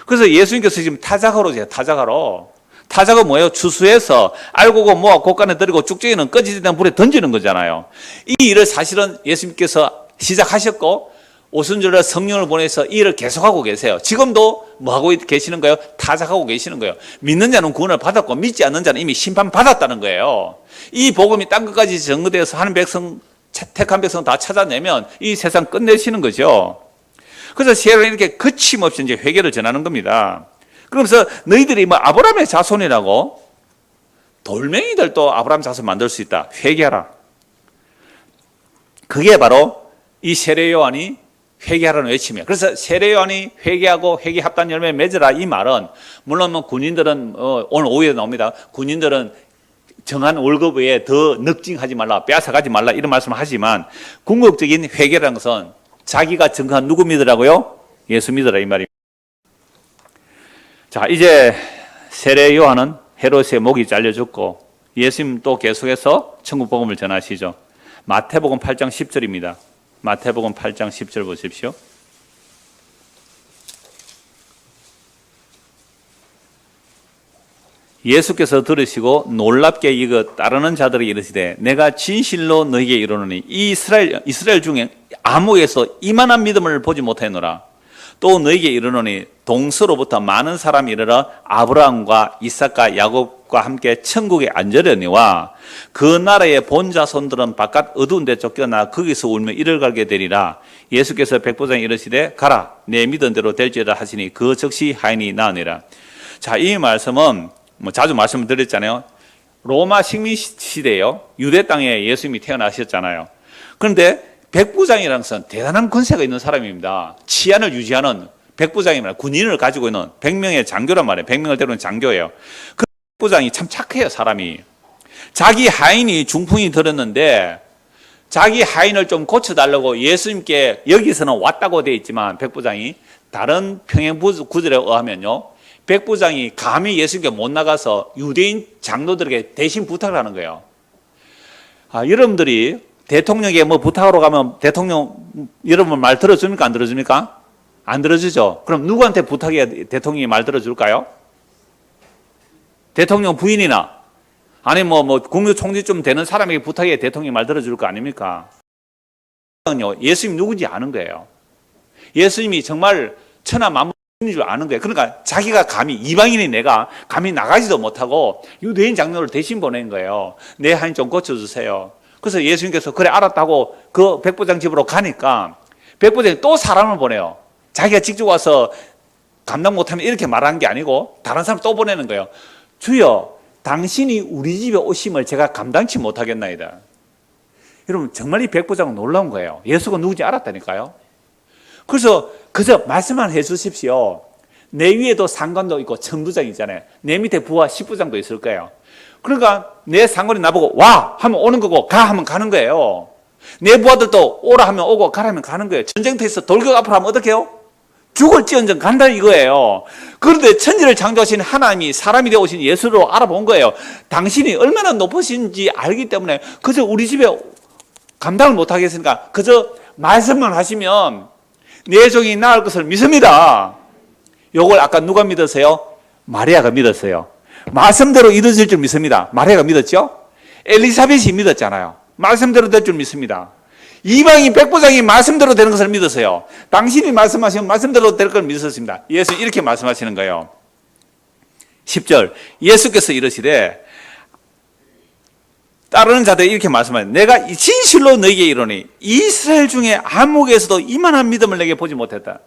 그래서 예수님께서 지금 타작하러 오세요. 타작은 뭐예요? 추수해서 알고고 모아 곳간에 들이고 쭉쭉이는 꺼지지 않는 불에 던지는 거잖아요. 이 일을 사실은 예수님께서 시작하셨고 오순절에 성령을 보내서 이 일을 계속하고 계세요. 지금도 뭐 하고 계시는 거예요? 타작하고 계시는 거예요. 믿는 자는 구원을 받았고 믿지 않는 자는 이미 심판받았다는 거예요. 이 복음이 땅 끝까지 전거되어서 하는 백성, 택한 백성 다 찾아내면 이 세상 끝내시는 거죠. 그래서 세례는 이렇게 거침없이 이제 회개를 전하는 겁니다. 그러면서 너희들이 뭐 아브라함의 자손이라고 돌멩이들도 아브라함 자손 만들 수 있다. 회개하라. 그게 바로 이 세례 요한이 회개하라는 외침이에요. 그래서 세례 요한이 회개하고 회개 합단 열매 맺으라 이 말은 물론 뭐 군인들은 오늘 오후에 나옵니다. 군인들은 정한 월급 외에 더 늑징하지 말라, 빼앗아가지 말라 이런 말씀을 하지만 궁극적인 회개라는 것은 자기가 정한 누구 믿으라고요? 예수 믿으라 이 말입니다. 자, 이제 세례 요한은 헤롯의 목이 잘려 죽고 예수님 또 계속해서 천국 복음을 전하시죠. 마태복음 8장 10절입니다. 마태복음 8장 10절 보십시오. 예수께서 들으시고 놀랍게 이거 따르는 자들에게 이르시되 내가 진실로 너희에게 이르노니 이 이스라엘 중에 아무에서 이만한 믿음을 보지 못하노라. 또 너희에게 이르노니 동서로부터 많은 사람이 이르러 아브라함과 이삭과 야곱과 함께 천국에 앉으려니와 그 나라의 본자손들은 바깥 어두운 데 쫓겨나 거기서 울며 이를 갈게 되리라. 예수께서 백부장에 이르시되 가라 내 믿은 대로 될지어다 하시니 그 즉시 하인이 나으니라. 자, 이 말씀은 뭐 자주 말씀을 드렸잖아요. 로마 식민 시대에요. 유대 땅에 예수님이 태어나셨잖아요. 그런데 백부장이라는 것은 대단한 권세가 있는 사람입니다. 치안을 유지하는 백부장이면 군인을 가지고 있는 100명의 장교란 말이에요. 100명을 데리는 장교예요. 그 백부장이 참 착해요, 사람이. 자기 하인이 중풍이 들었는데 자기 하인을 좀 고쳐달라고 예수님께 여기서는 왔다고 되어 있지만 백부장이 다른 평행 구절에 의하면요. 백부장이 감히 예수님께 못 나가서 유대인 장로들에게 대신 부탁을 하는 거예요. 여러분들이 대통령에게 뭐 부탁하러 가면 대통령 여러분 말 들어줍니까? 안 들어줍니까? 안 들어주죠. 그럼 누구한테 부탁해야 대통령이 말 들어줄까요? 대통령 부인이나 아니 뭐 국무총리쯤 되는 사람에게 부탁해야 대통령이 말 들어줄 거 아닙니까? 예수님 누군지 아는 거예요. 예수님이 정말 천하 만물 줄 아는 거예요. 그러니까 자기가 감히 이방인이 내가 감히 나가지도 못하고 유대인 장로를 대신 보낸 거예요. 내 하인 좀 고쳐주세요. 그래서 예수님께서 그래 알았다고 그 백부장 집으로 가니까 백부장이 또 사람을 보내요. 자기가 직접 와서 감당 못하면 이렇게 말하는 게 아니고 다른 사람 또 보내는 거예요. 주여 당신이 우리 집에 오심을 제가 감당치 못하겠나이다. 여러분 정말 이 백부장은 놀라운 거예요. 예수가 누군지 알았다니까요. 그래서 그저 말씀만 해 주십시오. 내 위에도 상관도 있고 천부장 있잖아요. 내 밑에 부하 10부장도 있을 거예요. 그러니까 내 상관이 나보고 와 하면 오는 거고 가 하면 가는 거예요. 내 부하들도 오라 하면 오고 가라 하면 가는 거예요. 전쟁터에서 돌격 앞으로 하면 어떻게 해요? 죽을지언정 간다 이거예요. 그런데 천지를 창조하신 하나님이 사람이 되어오신 예수로 알아본 거예요. 당신이 얼마나 높으신지 알기 때문에 그저 우리 집에 감당을 못하겠으니까 그저 말씀만 하시면 내 종이 나을 것을 믿습니다. 요걸 아까 누가 믿었어요? 마리아가 믿었어요. 말씀대로 이루어질 줄 믿습니다. 마리아가 믿었죠? 엘리사벳이 믿었잖아요. 말씀대로 될 줄 믿습니다. 이방인 백부장이 말씀대로 되는 것을 믿었어요. 당신이 말씀하시면 말씀대로 될 걸 믿었습니다. 예수 이렇게 말씀하시는 거예요. 10절 예수께서 이르시되 따르는 자들이 이렇게 말씀하세요. 내가 진실로 너희에게 이르노니 이스라엘 중에 아무에게서도 이만한 믿음을 내게 보지 못했다.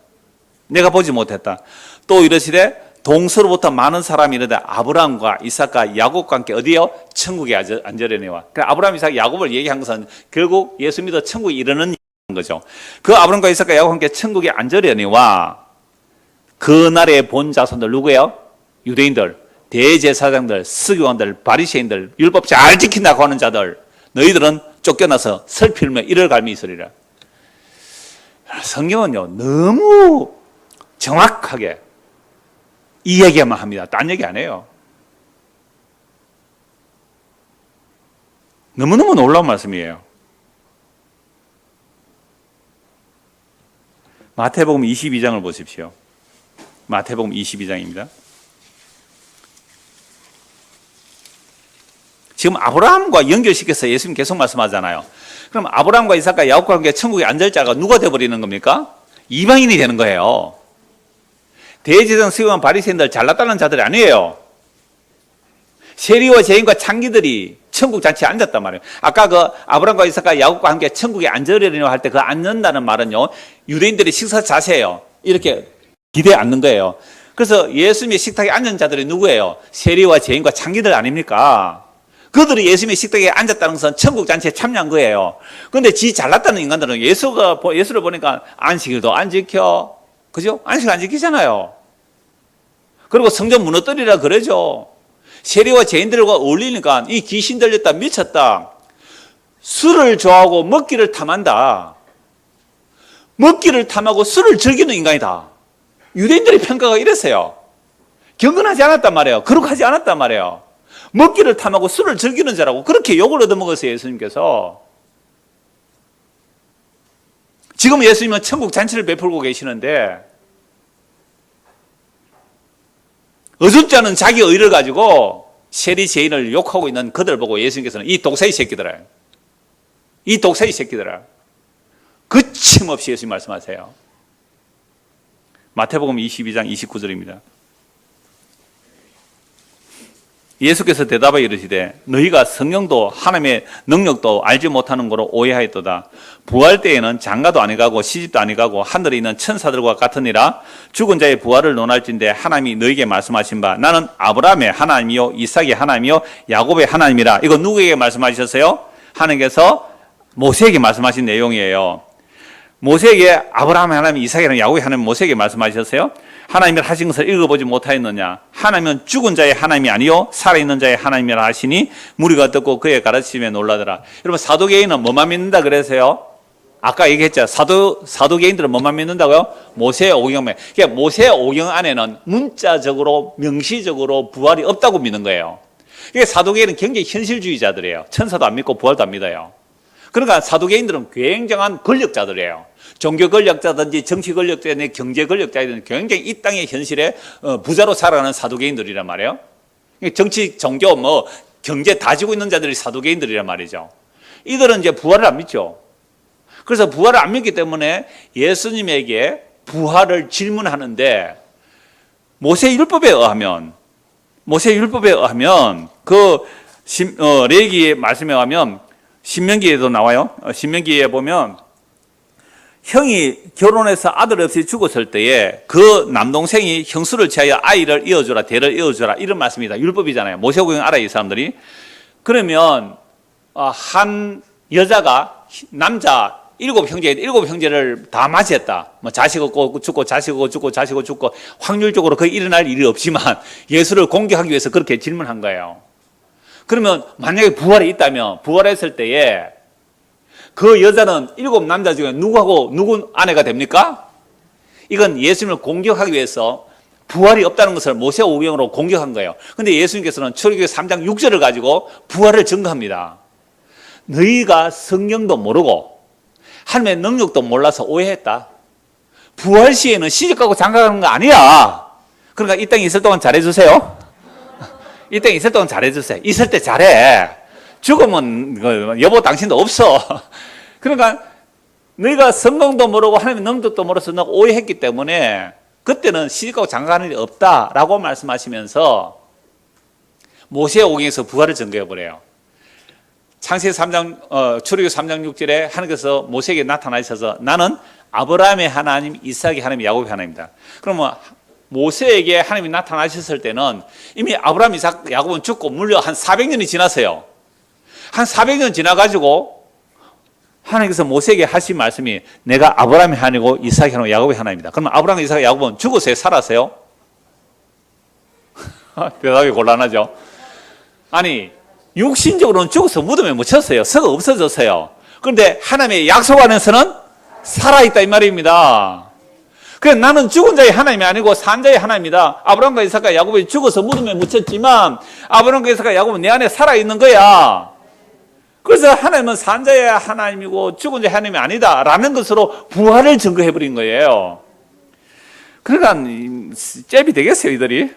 내가 보지 못했다. 또 이르시되 동서로부터 많은 사람이 이르되 아브라함과 이삭과 야곱과 함께 어디요? 천국에 앉으려니와. 아브라함, 이삭, 야곱을 얘기한 것은 결국 예수 믿어 천국에 이르는 거죠. 그 아브라함과 이삭과 야곱과 함께 천국에 앉으려니와 그 나라의 본 자손들 누구예요? 유대인들. 대제사장들, 서기관들, 바리새인들, 율법 잘 지킨다고 하는 자들, 너희들은 쫓겨나서 슬피며 이를 갈미 있으리라. 성경은요 너무 정확하게 이 얘기만 합니다. 딴 얘기 안 해요. 너무너무 놀라운 말씀이에요. 마태복음 22장을 보십시오. 마태복음 22장입니다. 지금 아브라함과 연결시켜서 예수님 계속 말씀하잖아요. 그럼 아브라함과 이삭과 야곱과 함께 천국에 앉을 자가 누가 되어버리는 겁니까? 이방인이 되는 거예요. 대제사장, 서기관, 바리새인들 잘났다는 자들이 아니에요. 세리와 죄인과 창기들이 천국 잔치에 앉았단 말이에요. 아까 그 아브라함과 이삭과 야곱과 함께 천국에 앉으려고 할 때 그 앉는다는 말은요 유대인들의 식사 자세예요. 이렇게 기대에 앉는 거예요. 그래서 예수님의 식탁에 앉은 자들이 누구예요? 세리와 죄인과 창기들 아닙니까? 그들이 예수님의 식탁에 앉았다는 것은 천국 잔치에 참여한 거예요. 그런데 지 잘났다는 인간들은 예수를 보니까 안식일도 안 지켜. 그죠? 안식일 안 지키잖아요. 그리고 성전 무너뜨리라 그러죠. 세리와 죄인들과 어울리니까 이 귀신 들렸다, 미쳤다. 술을 좋아하고 먹기를 탐한다. 먹기를 탐하고 술을 즐기는 인간이다. 유대인들의 평가가 이랬어요. 경건하지 않았단 말이에요. 거룩하지 않았단 말이에요. 먹기를 탐하고 술을 즐기는 자라고 그렇게 욕을 얻어먹었어요, 예수님께서. 지금 예수님은 천국 잔치를 베풀고 계시는데 어줍지 않은 자기 의를 가지고 세리 죄인을 욕하고 있는 그들 보고 예수님께서는 이 독사이 새끼들아, 이 독사이 새끼들아, 거침없이 예수님 말씀하세요. 마태복음 22장 29절입니다. 예수께서 대답하여 이르시되 너희가 성령도 하나님의 능력도 알지 못하는 거로 오해하였도다. 부활 때에는 장가도 아니가고 시집도 아니가고 하늘에 있는 천사들과 같으니라. 죽은 자의 부활을 논할진대 하나님이 너희에게 말씀하신 바 나는 아브라함의 하나님이요 이삭의 하나님이요 야곱의 하나님이라. 이거 누구에게 말씀하셨어요? 하나님께서 모세에게 말씀하신 내용이에요. 모세에게 아브라함의 하나님, 이삭의 하나님, 야곱의 하나님 모세에게 말씀하셨어요. 하나님이 하신 것을 읽어보지 못하였느냐? 하나님은 죽은 자의 하나님이 아니요 살아있는 자의 하나님이라 하시니 무리가 듣고 그의 가르침에 놀라더라. 여러분, 사두개인은 뭐만 믿는다 그래서요? 아까 얘기했죠. 사두개인들은 뭐만 믿는다고요? 모세의 오경만. 그러니까 모세의 오경 안에는 문자적으로 명시적으로 부활이 없다고 믿는 거예요. 그러니까 사두개인은 굉장히 현실주의자들이에요. 천사도 안 믿고 부활도 안 믿어요. 그러니까 사두개인들은 굉장한 권력자들이에요. 종교 권력자든지 정치 권력자든지 경제 권력자든지 굉장히 이 땅의 현실에 부자로 살아가는 사두개인들이란 말이에요. 정치, 종교, 경제 다 지고 있는 자들이 사두개인들이란 말이죠. 이들은 이제 부활을 안 믿죠. 그래서 부활을 안 믿기 때문에 예수님에게 부활을 질문하는데 모세 율법에 의하면 그 레위기의 말씀에 의하면 신명기에도 나와요. 신명기에 보면 형이 결혼해서 아들 없이 죽었을 때에 그 남동생이 형수를 취하여 아이를 이어주라, 대를 이어주라, 이런 말씀이다. 율법이잖아요. 모세오경 알아요, 이 사람들이. 그러면 한 여자가 남자 7형제를 다 맞이했다. 자식 없고 죽고 자식 없고 죽고 자식 없고 죽고 확률적으로 거의 일어날 일이 없지만 예수를 공격하기 위해서 그렇게 질문한 거예요. 그러면 만약에 부활이 있다면 부활했을 때에 그 여자는 7 남자 중에 누구 아내가 됩니까? 이건 예수님을 공격하기 위해서 부활이 없다는 것을 모세오경으로 공격한 거예요. 그런데 예수님께서는 출애굽기 3장 6절을 가지고 부활을 증거합니다. 너희가 성경도 모르고 하나님의 능력도 몰라서 오해했다. 부활 시에는 시집가고 장가가는 거 아니야. 그러니까 이 땅에 있을 동안 잘해주세요. 이 땅에 있을 동안 잘해주세요. 있을 때 잘해. 죽으면 여보 당신도 없어. 그러니까 너희가 성경도 모르고 하나님의 능력도 몰라서 너가 오해했기 때문에 그때는 시집가고 장가가는 일이 없다라고 말씀하시면서 모세오경에서 부활을 증거해버려요. 창세기 3장, 출애굽기 3장 6절에 하나님께서 모세에게 나타나셔서 나는 아브라함의 하나님, 이삭의 하나님, 야곱의 하나님이다. 그러면 모세에게 하나님이 나타나셨을 때는 이미 아브라함, 이삭, 야곱은 죽고 물려 한 400년이 지났어요. 한 400년 지나가지고 하나님께서 모세에게 하신 말씀이 내가 아브라함의 하나님이고 이삭의 하나님이고 야곱의 하나님이다. 그러면 아브라함, 이삭, 야곱은 죽었어요? 살았어요? 대답이 곤란하죠. 아니 육신적으로는 죽어서 무덤에 묻혔어요. 썩어 없어졌어요. 그런데 하나님의 약속 안에서는 살아있다 이 말입니다. 그래서 나는 죽은 자의 하나님이 아니고 산 자의 하나님이다. 아브라함과 이삭과 야곱이 죽어서 무덤에 묻혔지만 아브라함과 이삭과 야곱은 내 안에 살아있는 거야. 그래서 하나님은 산 자의 하나님이고 죽은 자의 하나님이 아니다 라는 것으로 부활을 증거해버린 거예요. 그러니까 잽이 되겠어요 이들이.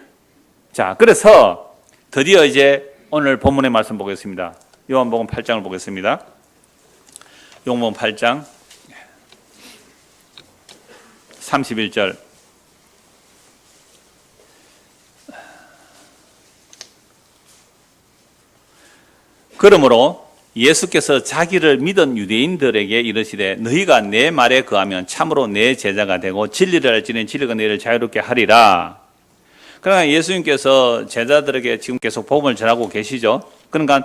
자, 그래서 드디어 이제 오늘 본문의 말씀 보겠습니다. 요한복음 8장을 보겠습니다. 요한복음 8장 31절. 그러므로 예수께서 자기를 믿은 유대인들에게 이르시되 너희가 내 말에 거하면 참으로 내 제자가 되고 진리를 알지니 진리가 너희를 자유롭게 하리라. 그러나 예수님께서 제자들에게 지금 계속 복음을 전하고 계시죠. 그러니까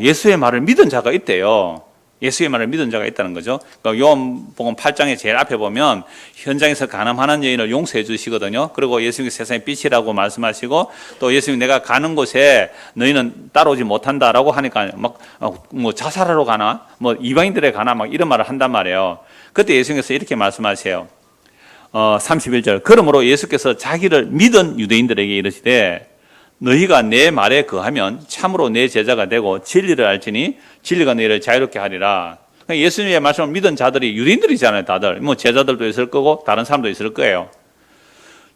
예수의 말을 믿은 자가 있대요. 예수의 말을 믿은 자가 있다는 거죠. 그러니까 요한복음 8장의 제일 앞에 보면 현장에서 가늠하는 여인을 용서해 주시거든요. 그리고 예수님께서 세상의 빛이라고 말씀하시고 또 예수님 내가 가는 곳에 너희는 따라오지 못한다라고 하니까 막 뭐 자살하러 가나 뭐 이방인들에 가나 막 이런 말을 한단 말이에요. 그때 예수님께서 이렇게 말씀하세요. 31절 그러므로 예수께서 자기를 믿은 유대인들에게 이르시되 너희가 내 말에 거하면 참으로 내 제자가 되고 진리를 알지니 진리가 너희를 자유롭게 하리라. 그러니까 예수님의 말씀을 믿은 자들이 유대인들이잖아요. 다들 뭐 제자들도 있을 거고 다른 사람도 있을 거예요.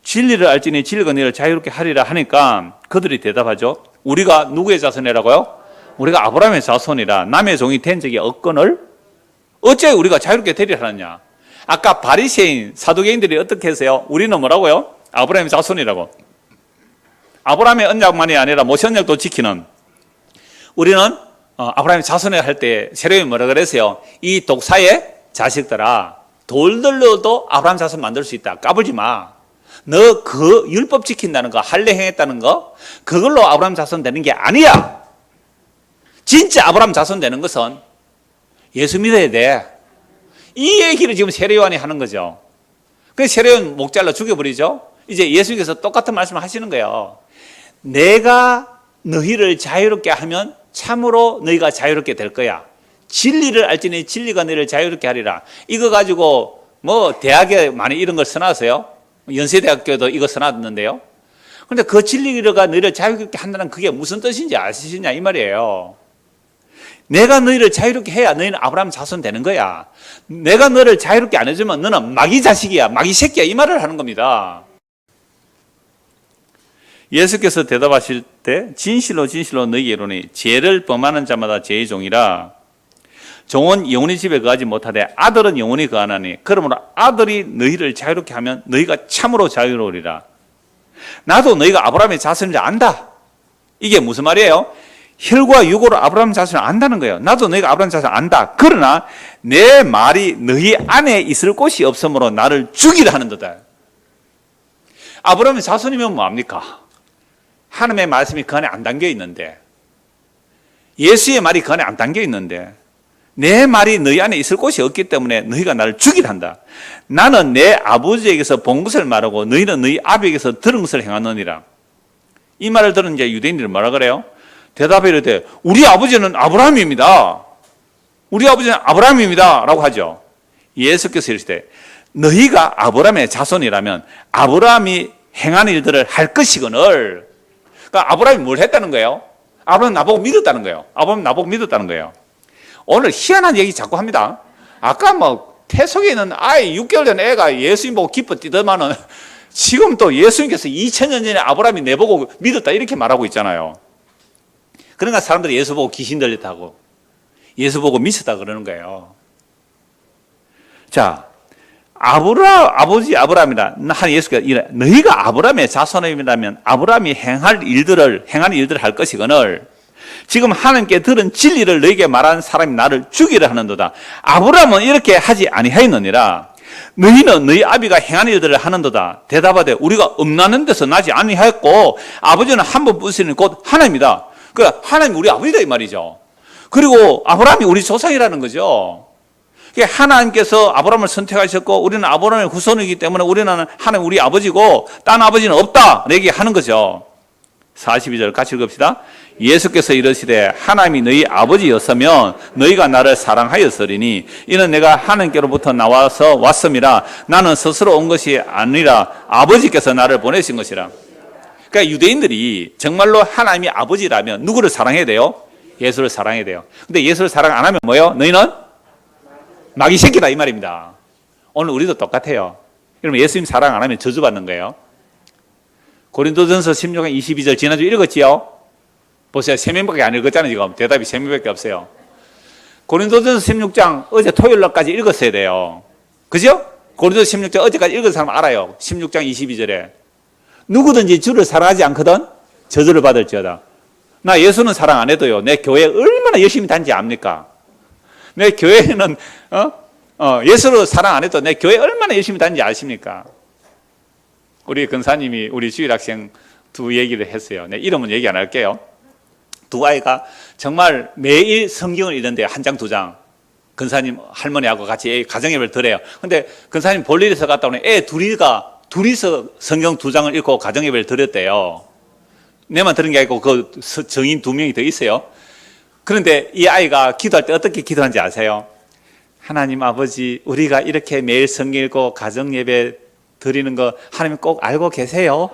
진리를 알지니 진리가 너희를 자유롭게 하리라 하니까 그들이 대답하죠. 우리가 누구의 자손이라고요? 우리가 아브라함의 자손이라 남의 종이 된 적이 없거늘 어째 우리가 자유롭게 되리라 하느냐. 아까 바리새인 사두개인들이 어떻게 했어요? 우리는 뭐라고요? 아브라함의 자손이라고. 아브라함의 언약만이 아니라 모세 언약도 지키는 우리는 아브라함의 자손이라 할 때 세례요한이 뭐라 그랬어요? 이 독사의 자식들아 돌들로도 아브라함 자손 만들 수 있다. 까불지 마. 너 그 율법 지킨다는 거 할례 행했다는 거 그걸로 아브라함 자손 되는 게 아니야. 진짜 아브라함 자손 되는 것은 예수 믿어야 돼. 이 얘기를 지금 세례요한이 하는 거죠. 그래서 세례요한 목 잘라 죽여버리죠. 이제 예수님께서 똑같은 말씀을 하시는 거예요. 내가 너희를 자유롭게 하면 참으로 너희가 자유롭게 될 거야. 진리를 알지니 진리가 너희를 자유롭게 하리라. 이거 가지고 뭐 대학에 많이 이런 걸 써놨어요. 연세대학교도 이거 써놨는데요. 그런데 그 진리가 너희를 자유롭게 한다는 그게 무슨 뜻인지 아시냐 이 말이에요. 내가 너희를 자유롭게 해야 너희는 아브라함 자손 되는 거야. 내가 너를 자유롭게 안 해주면 너는 마귀 자식이야, 마귀 새끼야 이 말을 하는 겁니다. 예수께서 대답하실 때 진실로 진실로 너희에게 이르노니 죄를 범하는 자마다 죄의 종이라. 종은 영원히 집에 거하지 못하되 아들은 영원히 거하나니 그러므로 아들이 너희를 자유롭게 하면 너희가 참으로 자유로우리라. 나도 너희가 아브라함의 자손인 줄 안다. 이게 무슨 말이에요? 혈과 육으로 아브라함 자손을 안다는 거예요. 나도 너희가 아브라함 자손을 안다. 그러나 내 말이 너희 안에 있을 곳이 없으므로 나를 죽이라 하는도다. 아브라함의 자손이면 뭐합니까? 하나님의 말씀이 그 안에 안 담겨 있는데, 예수의 말이 그 안에 안 담겨 있는데, 내 말이 너희 안에 있을 곳이 없기 때문에 너희가 나를 죽이라 한다. 나는 내 아버지에게서 본 것을 말하고 너희는 너희 아버지에게서 들은 것을 행하느니라. 이 말을 들은 이제 유대인들이 뭐라 그래요? 대답해 이르되 우리 아버지는 아브라함입니다. 우리 아버지는 아브라함입니다. 라고 하죠. 예수께서 이르시되 너희가 아브라함의 자손이라면 아브라함이 행한 일들을 할 것이거늘. 그러니까 아브라함이 뭘 했다는 거예요? 아브라함 나보고 믿었다는 거예요. 아브라함 나보고 믿었다는 거예요. 오늘 희한한 얘기 자꾸 합니다. 아까 뭐 태석에 있는 아이 6개월 된 애가 예수님 보고 기뻐 뛰더만은 지금 또 예수님께서 2000년 전에 아브라함이 내보고 믿었다 이렇게 말하고 있잖아요. 그러니까 사람들이 예수 보고 귀신 들렸다고 예수 보고 미쳤다 그러는 거예요. 자, 아버지 아브라함이라 한 예수께서 너희가 아브라함의 자손이라면 아브라함이 행한 일들을 할 것이거늘 지금 하나님께 들은 진리를 너희에게 말하는 사람이 나를 죽이라 하는도다. 아브라함은 이렇게 하지 아니하였느니라. 너희는 너희 아비가 행한 일들을 하는도다. 대답하되 우리가 음란한 데서 나지 아니하였고 아버지는 한 번 부으시는 곧 하나님이다. 그러니까 하나님이 우리 아버지다 이 말이죠. 그리고 아브라함이 우리 조상이라는 거죠. 하나님께서 아브라함을 선택하셨고 우리는 아브라함의 후손이기 때문에 우리는 하나님 우리 아버지고 딴 아버지는 없다 얘기하는 거죠. 42절 같이 읽읍시다. 예수께서 이르시되 하나님이 너희 아버지였으면 너희가 나를 사랑하였으리니 이는 내가 하나님께로부터 나와서 왔음이라. 나는 스스로 온 것이 아니라 아버지께서 나를 보내신 것이라. 그러니까 유대인들이 정말로 하나님이 아버지라면 누구를 사랑해야 돼요? 예수를 사랑해야 돼요. 근데 예수를 사랑 안 하면 뭐예요? 너희는 마귀 새끼다 이 말입니다. 오늘 우리도 똑같아요. 그러면 예수님 사랑 안 하면 저주받는 거예요. 고린도전서 16장 22절 지난주 읽었지요? 보세요. 3명밖에 안 읽었잖아요. 지금 대답이 3명밖에 없어요. 고린도전서 16장 어제 토요일날까지 읽었어야 돼요. 그죠? 고린도전서 16장 어제까지 읽은 사람 알아요. 16장 22절에 누구든지 주를 사랑하지 않거든 저주를 받을지어다. 나 예수는 사랑 안 해도요. 내 교회 얼마나 열심히 다니지 압니까? 내 교회는 예수를 사랑 안 해도 내 교회 얼마나 열심히 다니지 아십니까? 우리 근사님이 우리 주일학생 두 얘기를 했어요. 네, 이름은 얘기 안 할게요. 두 아이가 정말 매일 성경을 읽는데요. 한 장, 두 장. 근사님 할머니하고 같이 가정예배를 드려요. 근데 근사님 볼일에서 갔다 오니 애 둘이서 성경 두 장을 읽고 가정예배를 드렸대요. 내만 들은 게 아니고 그 정인 두 명이 더 있어요. 그런데 이 아이가 기도할 때 어떻게 기도하는지 아세요? 하나님 아버지, 우리가 이렇게 매일 성경 읽고 가정예배 드리는 거 하나님 꼭 알고 계세요?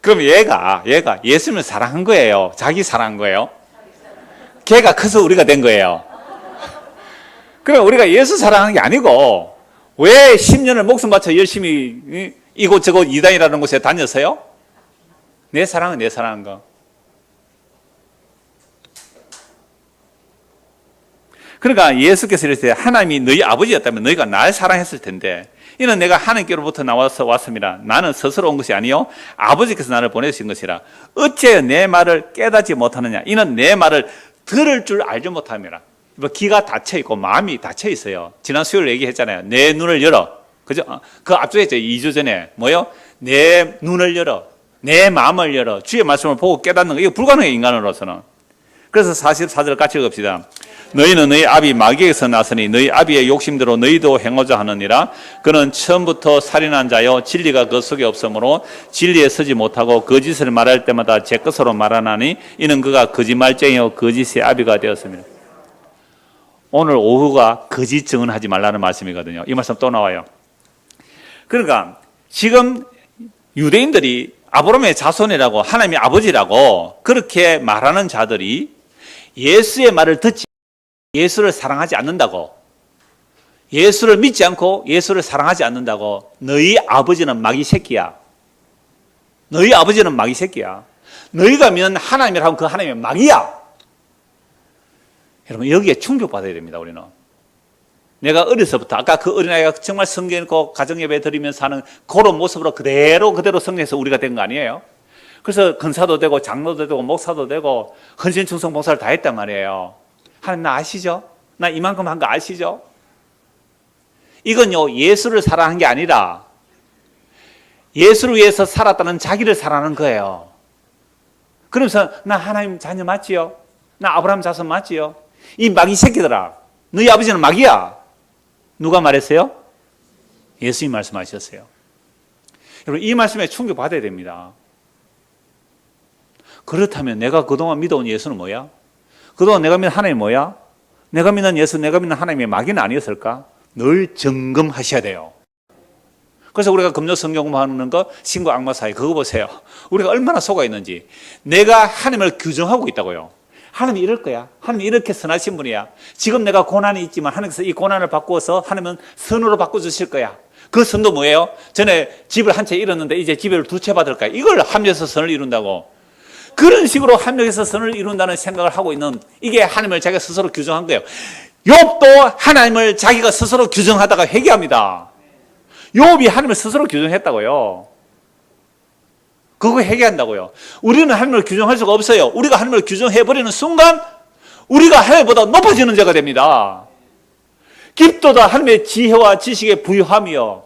그럼 얘가 예수님을 사랑한 거예요? 자기 사랑한 거예요? 걔가 커서 우리가 된 거예요. 그럼 우리가 예수 사랑하는 게 아니고 왜 10년을 목숨 바쳐 열심히 이곳저곳 이단이라는 곳에 다녔어요? 내 사랑은 내 사랑한 거. 그러니까 예수께서 이랬어요. 하나님이 너희 아버지였다면 너희가 날 사랑했을 텐데 이는 내가 하나님께로부터 나와서 왔습니다. 나는 스스로 온 것이 아니요 아버지께서 나를 보내신 것이라. 어째 내 말을 깨닫지 못하느냐. 이는 내 말을 들을 줄 알지 못함이라. 귀가 닫혀 있고 마음이 닫혀 있어요. 지난 수요일 얘기했잖아요. 내 눈을 열어. 그죠? 그 앞쪽에 있죠. 2주 전에 뭐요? 내 눈을 열어. 내 마음을 열어. 주의 말씀을 보고 깨닫는 거. 이거 불가능해, 인간으로서는. 그래서 44절 같이 읽읍시다. 너희는 너희 아비 마귀에서 났으니 너희 아비의 욕심대로 너희도 행하자 하느니라. 그는 처음부터 살인한 자요 진리가 그 속에 없으므로 진리에 서지 못하고 거짓을 말할 때마다 제 것으로 말하나니 이는 그가 거짓말쟁이요 거짓의 아비가 되었습니다. 오늘 오후가 거짓 증언하지 말라는 말씀이거든요. 이 말씀 또 나와요. 그러니까 지금 유대인들이 아브라함의 자손이라고 하나님의 아버지라고 그렇게 말하는 자들이 예수의 말을 듣지 예수를 사랑하지 않는다고, 예수를 믿지 않고 예수를 사랑하지 않는다고, 너희 아버지는 마귀 새끼야. 너희 아버지는 마귀 새끼야. 너희가 믿는 하나님이라면 그 하나님은 마귀야. 여러분 여기에 충격받아야 됩니다. 우리는 내가 어려서부터 아까 그 어린아이가 정말 성경 읽고 가정예배 드리면서 하는 그런 모습으로 그대로 성령에서 우리가 된 거 아니에요? 그래서 근사도 되고 장로도 되고 목사도 되고 헌신충성 봉사를 다 했단 말이에요. 하나님 나 아시죠? 나 이만큼 한 거 아시죠? 이건요 예수를 사랑한 게 아니라 예수를 위해서 살았다는 자기를 사랑하는 거예요. 그러면서 나 하나님 자녀 맞지요? 나 아브라함 자손 맞지요? 이 마귀 새끼들아, 너희 아버지는 마귀야. 누가 말했어요? 예수님 말씀하셨어요. 여러분 이 말씀에 충격받아야 됩니다. 그렇다면 내가 그동안 믿어온 예수는 뭐야? 그동안 내가 믿는 하나님이 뭐야? 내가 믿는 예수, 내가 믿는 하나님의 마귀는 아니었을까? 늘 점검하셔야 돼요. 그래서 우리가 금요 성경 공부하는 거 신과 악마 사이 그거 보세요. 우리가 얼마나 속아 있는지. 내가 하나님을 규정하고 있다고요. 하나님이 이럴 거야. 하나님이 이렇게 선하신 분이야. 지금 내가 고난이 있지만 하나님께서 이 고난을 바꾸어서 하나님은 선으로 바꿔주실 거야. 그 선도 뭐예요? 전에 집을 한 채 잃었는데 이제 집을 두 채 받을 거야. 이걸 합리해서 선을 이룬다고. 그런 식으로 합력해서 선을 이룬다는 생각을 하고 있는 이게 하나님을 자기가 스스로 규정한 거예요. 욥도 하나님을 자기가 스스로 규정하다가 회개합니다. 욥이 하나님을 스스로 규정했다고요. 그거 회개한다고요. 우리는 하나님을 규정할 수가 없어요. 우리가 하나님을 규정해버리는 순간 우리가 하나님보다 높아지는 자가 됩니다. 깊도다 하나님의 지혜와 지식의 부유함이요.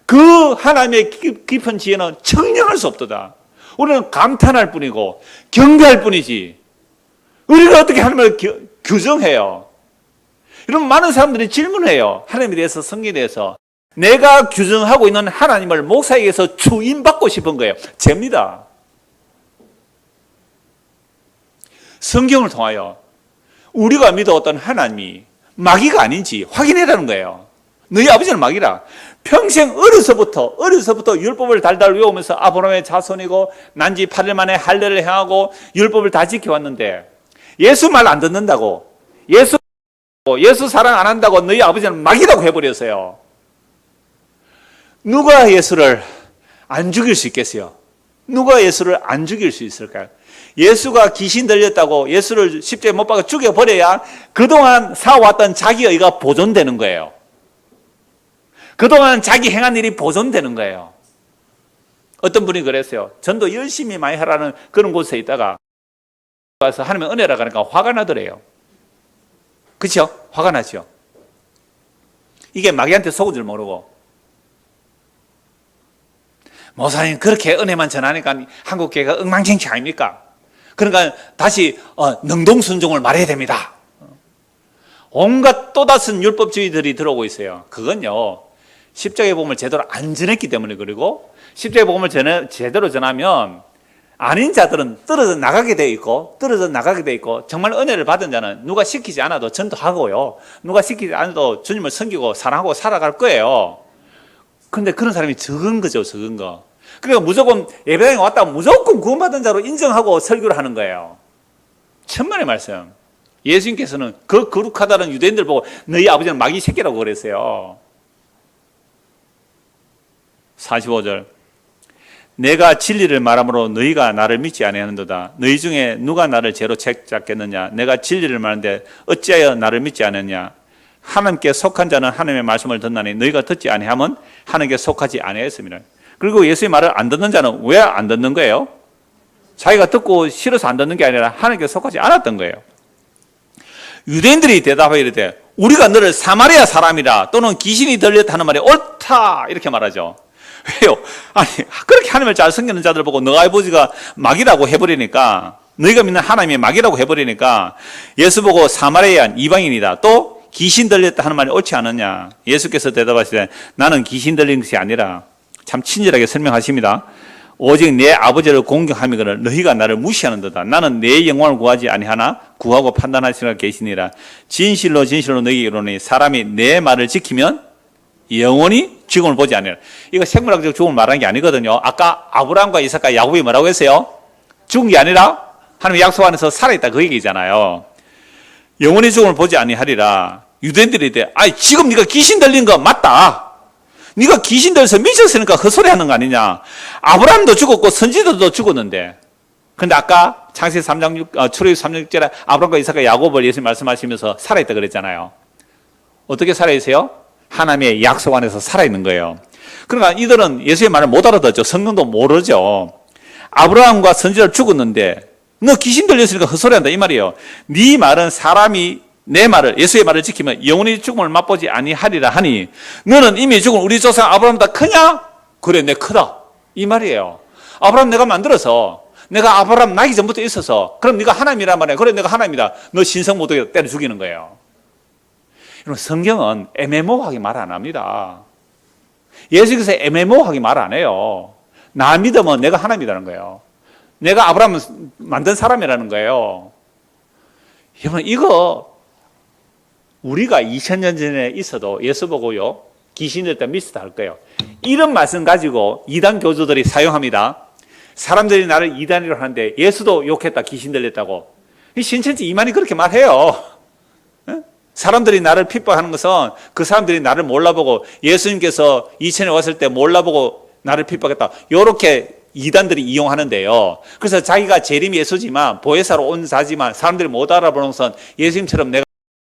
그 하나님의 깊은 지혜는 청량할 수 없도다. 우리는 감탄할 뿐이고 경배할 뿐이지 우리가 어떻게 하나님을 규정해요? 이런 많은 사람들이 질문해요. 하나님에 대해서, 성경에 대해서. 내가 규정하고 있는 하나님을 목사에게서 추인받고 싶은 거예요. 죄입니다. 성경을 통하여 우리가 믿어왔던 하나님이 마귀가 아닌지 확인해라는 거예요. 너희 아버지는 마귀라. 평생 어려서부터 율법을 달달 외우면서 아브라함의 자손이고 난지 8일 만에 할례를 행하고 율법을 다 지켜왔는데 예수 말 안 듣는다고, 예수 사랑 안 한다고 너희 아버지는 마귀라고 해버렸어요. 누가 예수를 안 죽일 수 있겠어요? 누가 예수를 안 죽일 수 있을까요? 예수가 귀신 들렸다고 예수를 십자가에 못 박아 죽여버려야 그동안 살아왔던 자기 의가 보존되는 거예요. 그동안 자기 행한 일이 보존되는 거예요. 어떤 분이 그랬어요. 전도 열심히 많이 하라는 그런 곳에 있다가 와서 하나님의 은혜라 그러니까 화가 나더래요. 그렇죠? 화가 나죠. 이게 마귀한테 속을 줄 모르고 목사님 그렇게 은혜만 전하니까 한국교회가 엉망진창 아닙니까? 그러니까 다시 능동순종을 말해야 됩니다. 온갖 또 다른 율법주의들이 들어오고 있어요. 그건요, 십자가의 복음을 제대로 안 전했기 때문에. 그리고 십자가의 복음을 제대로 전하면 아닌 자들은 떨어져 나가게 돼 있고 정말 은혜를 받은 자는 누가 시키지 않아도 전도하고요, 누가 시키지 않아도 주님을 섬기고 사랑하고 살아갈 거예요. 근데 그런 사람이 적은 거죠, 적은 거. 그러니까 무조건 예배당에 왔다 무조건 구원받은 자로 인정하고 설교를 하는 거예요. 천만의 말씀. 예수님께서는 그 거룩하다는 유대인들 보고 너희 아버지는 마귀 새끼라고 그랬어요. 45절. 내가 진리를 말함으로 너희가 나를 믿지 아니하는도다. 너희 중에 누가 나를 죄로 책잡겠느냐? 내가 진리를 말하는데 어찌하여 나를 믿지 않느냐? 하나님께 속한 자는 하나님의 말씀을 듣나니 너희가 듣지 아니하면 하나님께 속하지 아니하였습니다. 그리고 예수의 말을 안 듣는 자는 왜 안 듣는 거예요? 자기가 듣고 싫어서 안 듣는 게 아니라 하나님께 속하지 않았던 거예요. 유대인들이 대답하여 이르되 우리가 너를 사마리아 사람이라 또는 귀신이 들렸다 하는 말이 옳다 이렇게 말하죠. 왜요? 아니 그렇게 하나님을 잘 섬기는 자들 보고 너희 아버지가 마귀라고 해버리니까, 너희가 믿는 하나님이 마귀라고 해버리니까 예수 보고 사마리아인 이방인이다, 또 귀신 들렸다 하는 말이 옳지 않느냐? 예수께서 대답하시되 나는 귀신 들린 것이 아니라, 참 친절하게 설명하십니다. 오직 내 아버지를 공경함이거늘 너희가 나를 무시하는도다. 나는 내 영광을 구하지 아니하나 구하고 판단하시는 이가 계시니라. 진실로 진실로 너희에게 이르노니 사람이 내 말을 지키면 영원히 죽음을 보지 아니하라. 이거 생물학적 죽음을 말하는 게 아니거든요. 아까 아브라함과 이삭과 야곱이 뭐라고 했어요? 죽은 게 아니라 하나님의 약속 안에서 살아있다 그 얘기잖아요. 영원히 죽음을 보지 아니하리라. 유대인들이 돼. 아이 지금 네가 귀신 들린 거 맞다. 네가 귀신 들려서 미쳤으니까 헛소리 하는 거 아니냐. 아브라함도 죽었고 선지자도 죽었는데. 근데 아까 창세기 3장 출애굽 3장 6절에 아브라함과 이삭과 야곱을 예수님 말씀하시면서 살아있다 그랬잖아요. 어떻게 살아있어요? 하나님의 약속 안에서 살아있는 거예요. 그러니까 이들은 예수의 말을 못 알아듣죠. 성경도 모르죠. 아브라함과 선지자를 죽었는데 너 귀신 들렸으니까 헛소리 한다 이 말이에요. 네 말은 사람이 내 말을, 예수의 말을 지키면 영원히 죽음을 맛보지 아니하리라 하니 너는 이미 죽은 우리 조상 아브라함보다 크냐? 그래 내 크다 이 말이에요. 아브라함 내가 만들어서, 내가 아브라함 나기 전부터 있어서, 그럼 네가 하나님이란 말이야. 그래 내가 하나님이다. 너 신성 모독에 때려 죽이는 거예요. 여러분 성경은 애매모호하게 말 안 합니다. 예수께서 애매모호하게 말 안 해요. 나 믿으면 내가 하나님이라는 거예요. 내가 아브라함을 만든 사람이라는 거예요. 여러분 이거 우리가 2000년 전에 있어도 예수 보고요 귀신 들다 미스터 할 거예요. 이런 말씀 가지고 이단 교주들이 사용합니다. 사람들이 나를 이단이라고 하는데 예수도 욕했다 귀신 들렸다고. 신천지 이만희 그렇게 말해요. 사람들이 나를 핍박하는 것은 그 사람들이 나를 몰라보고 예수님께서 2000년에 왔을 때 몰라보고 나를 핍박했다 이렇게 이단들이 이용하는데요. 그래서 자기가 재림 예수지만 보혜사로 온 자지만 사람들이 못 알아보는 것은 예수님처럼 내가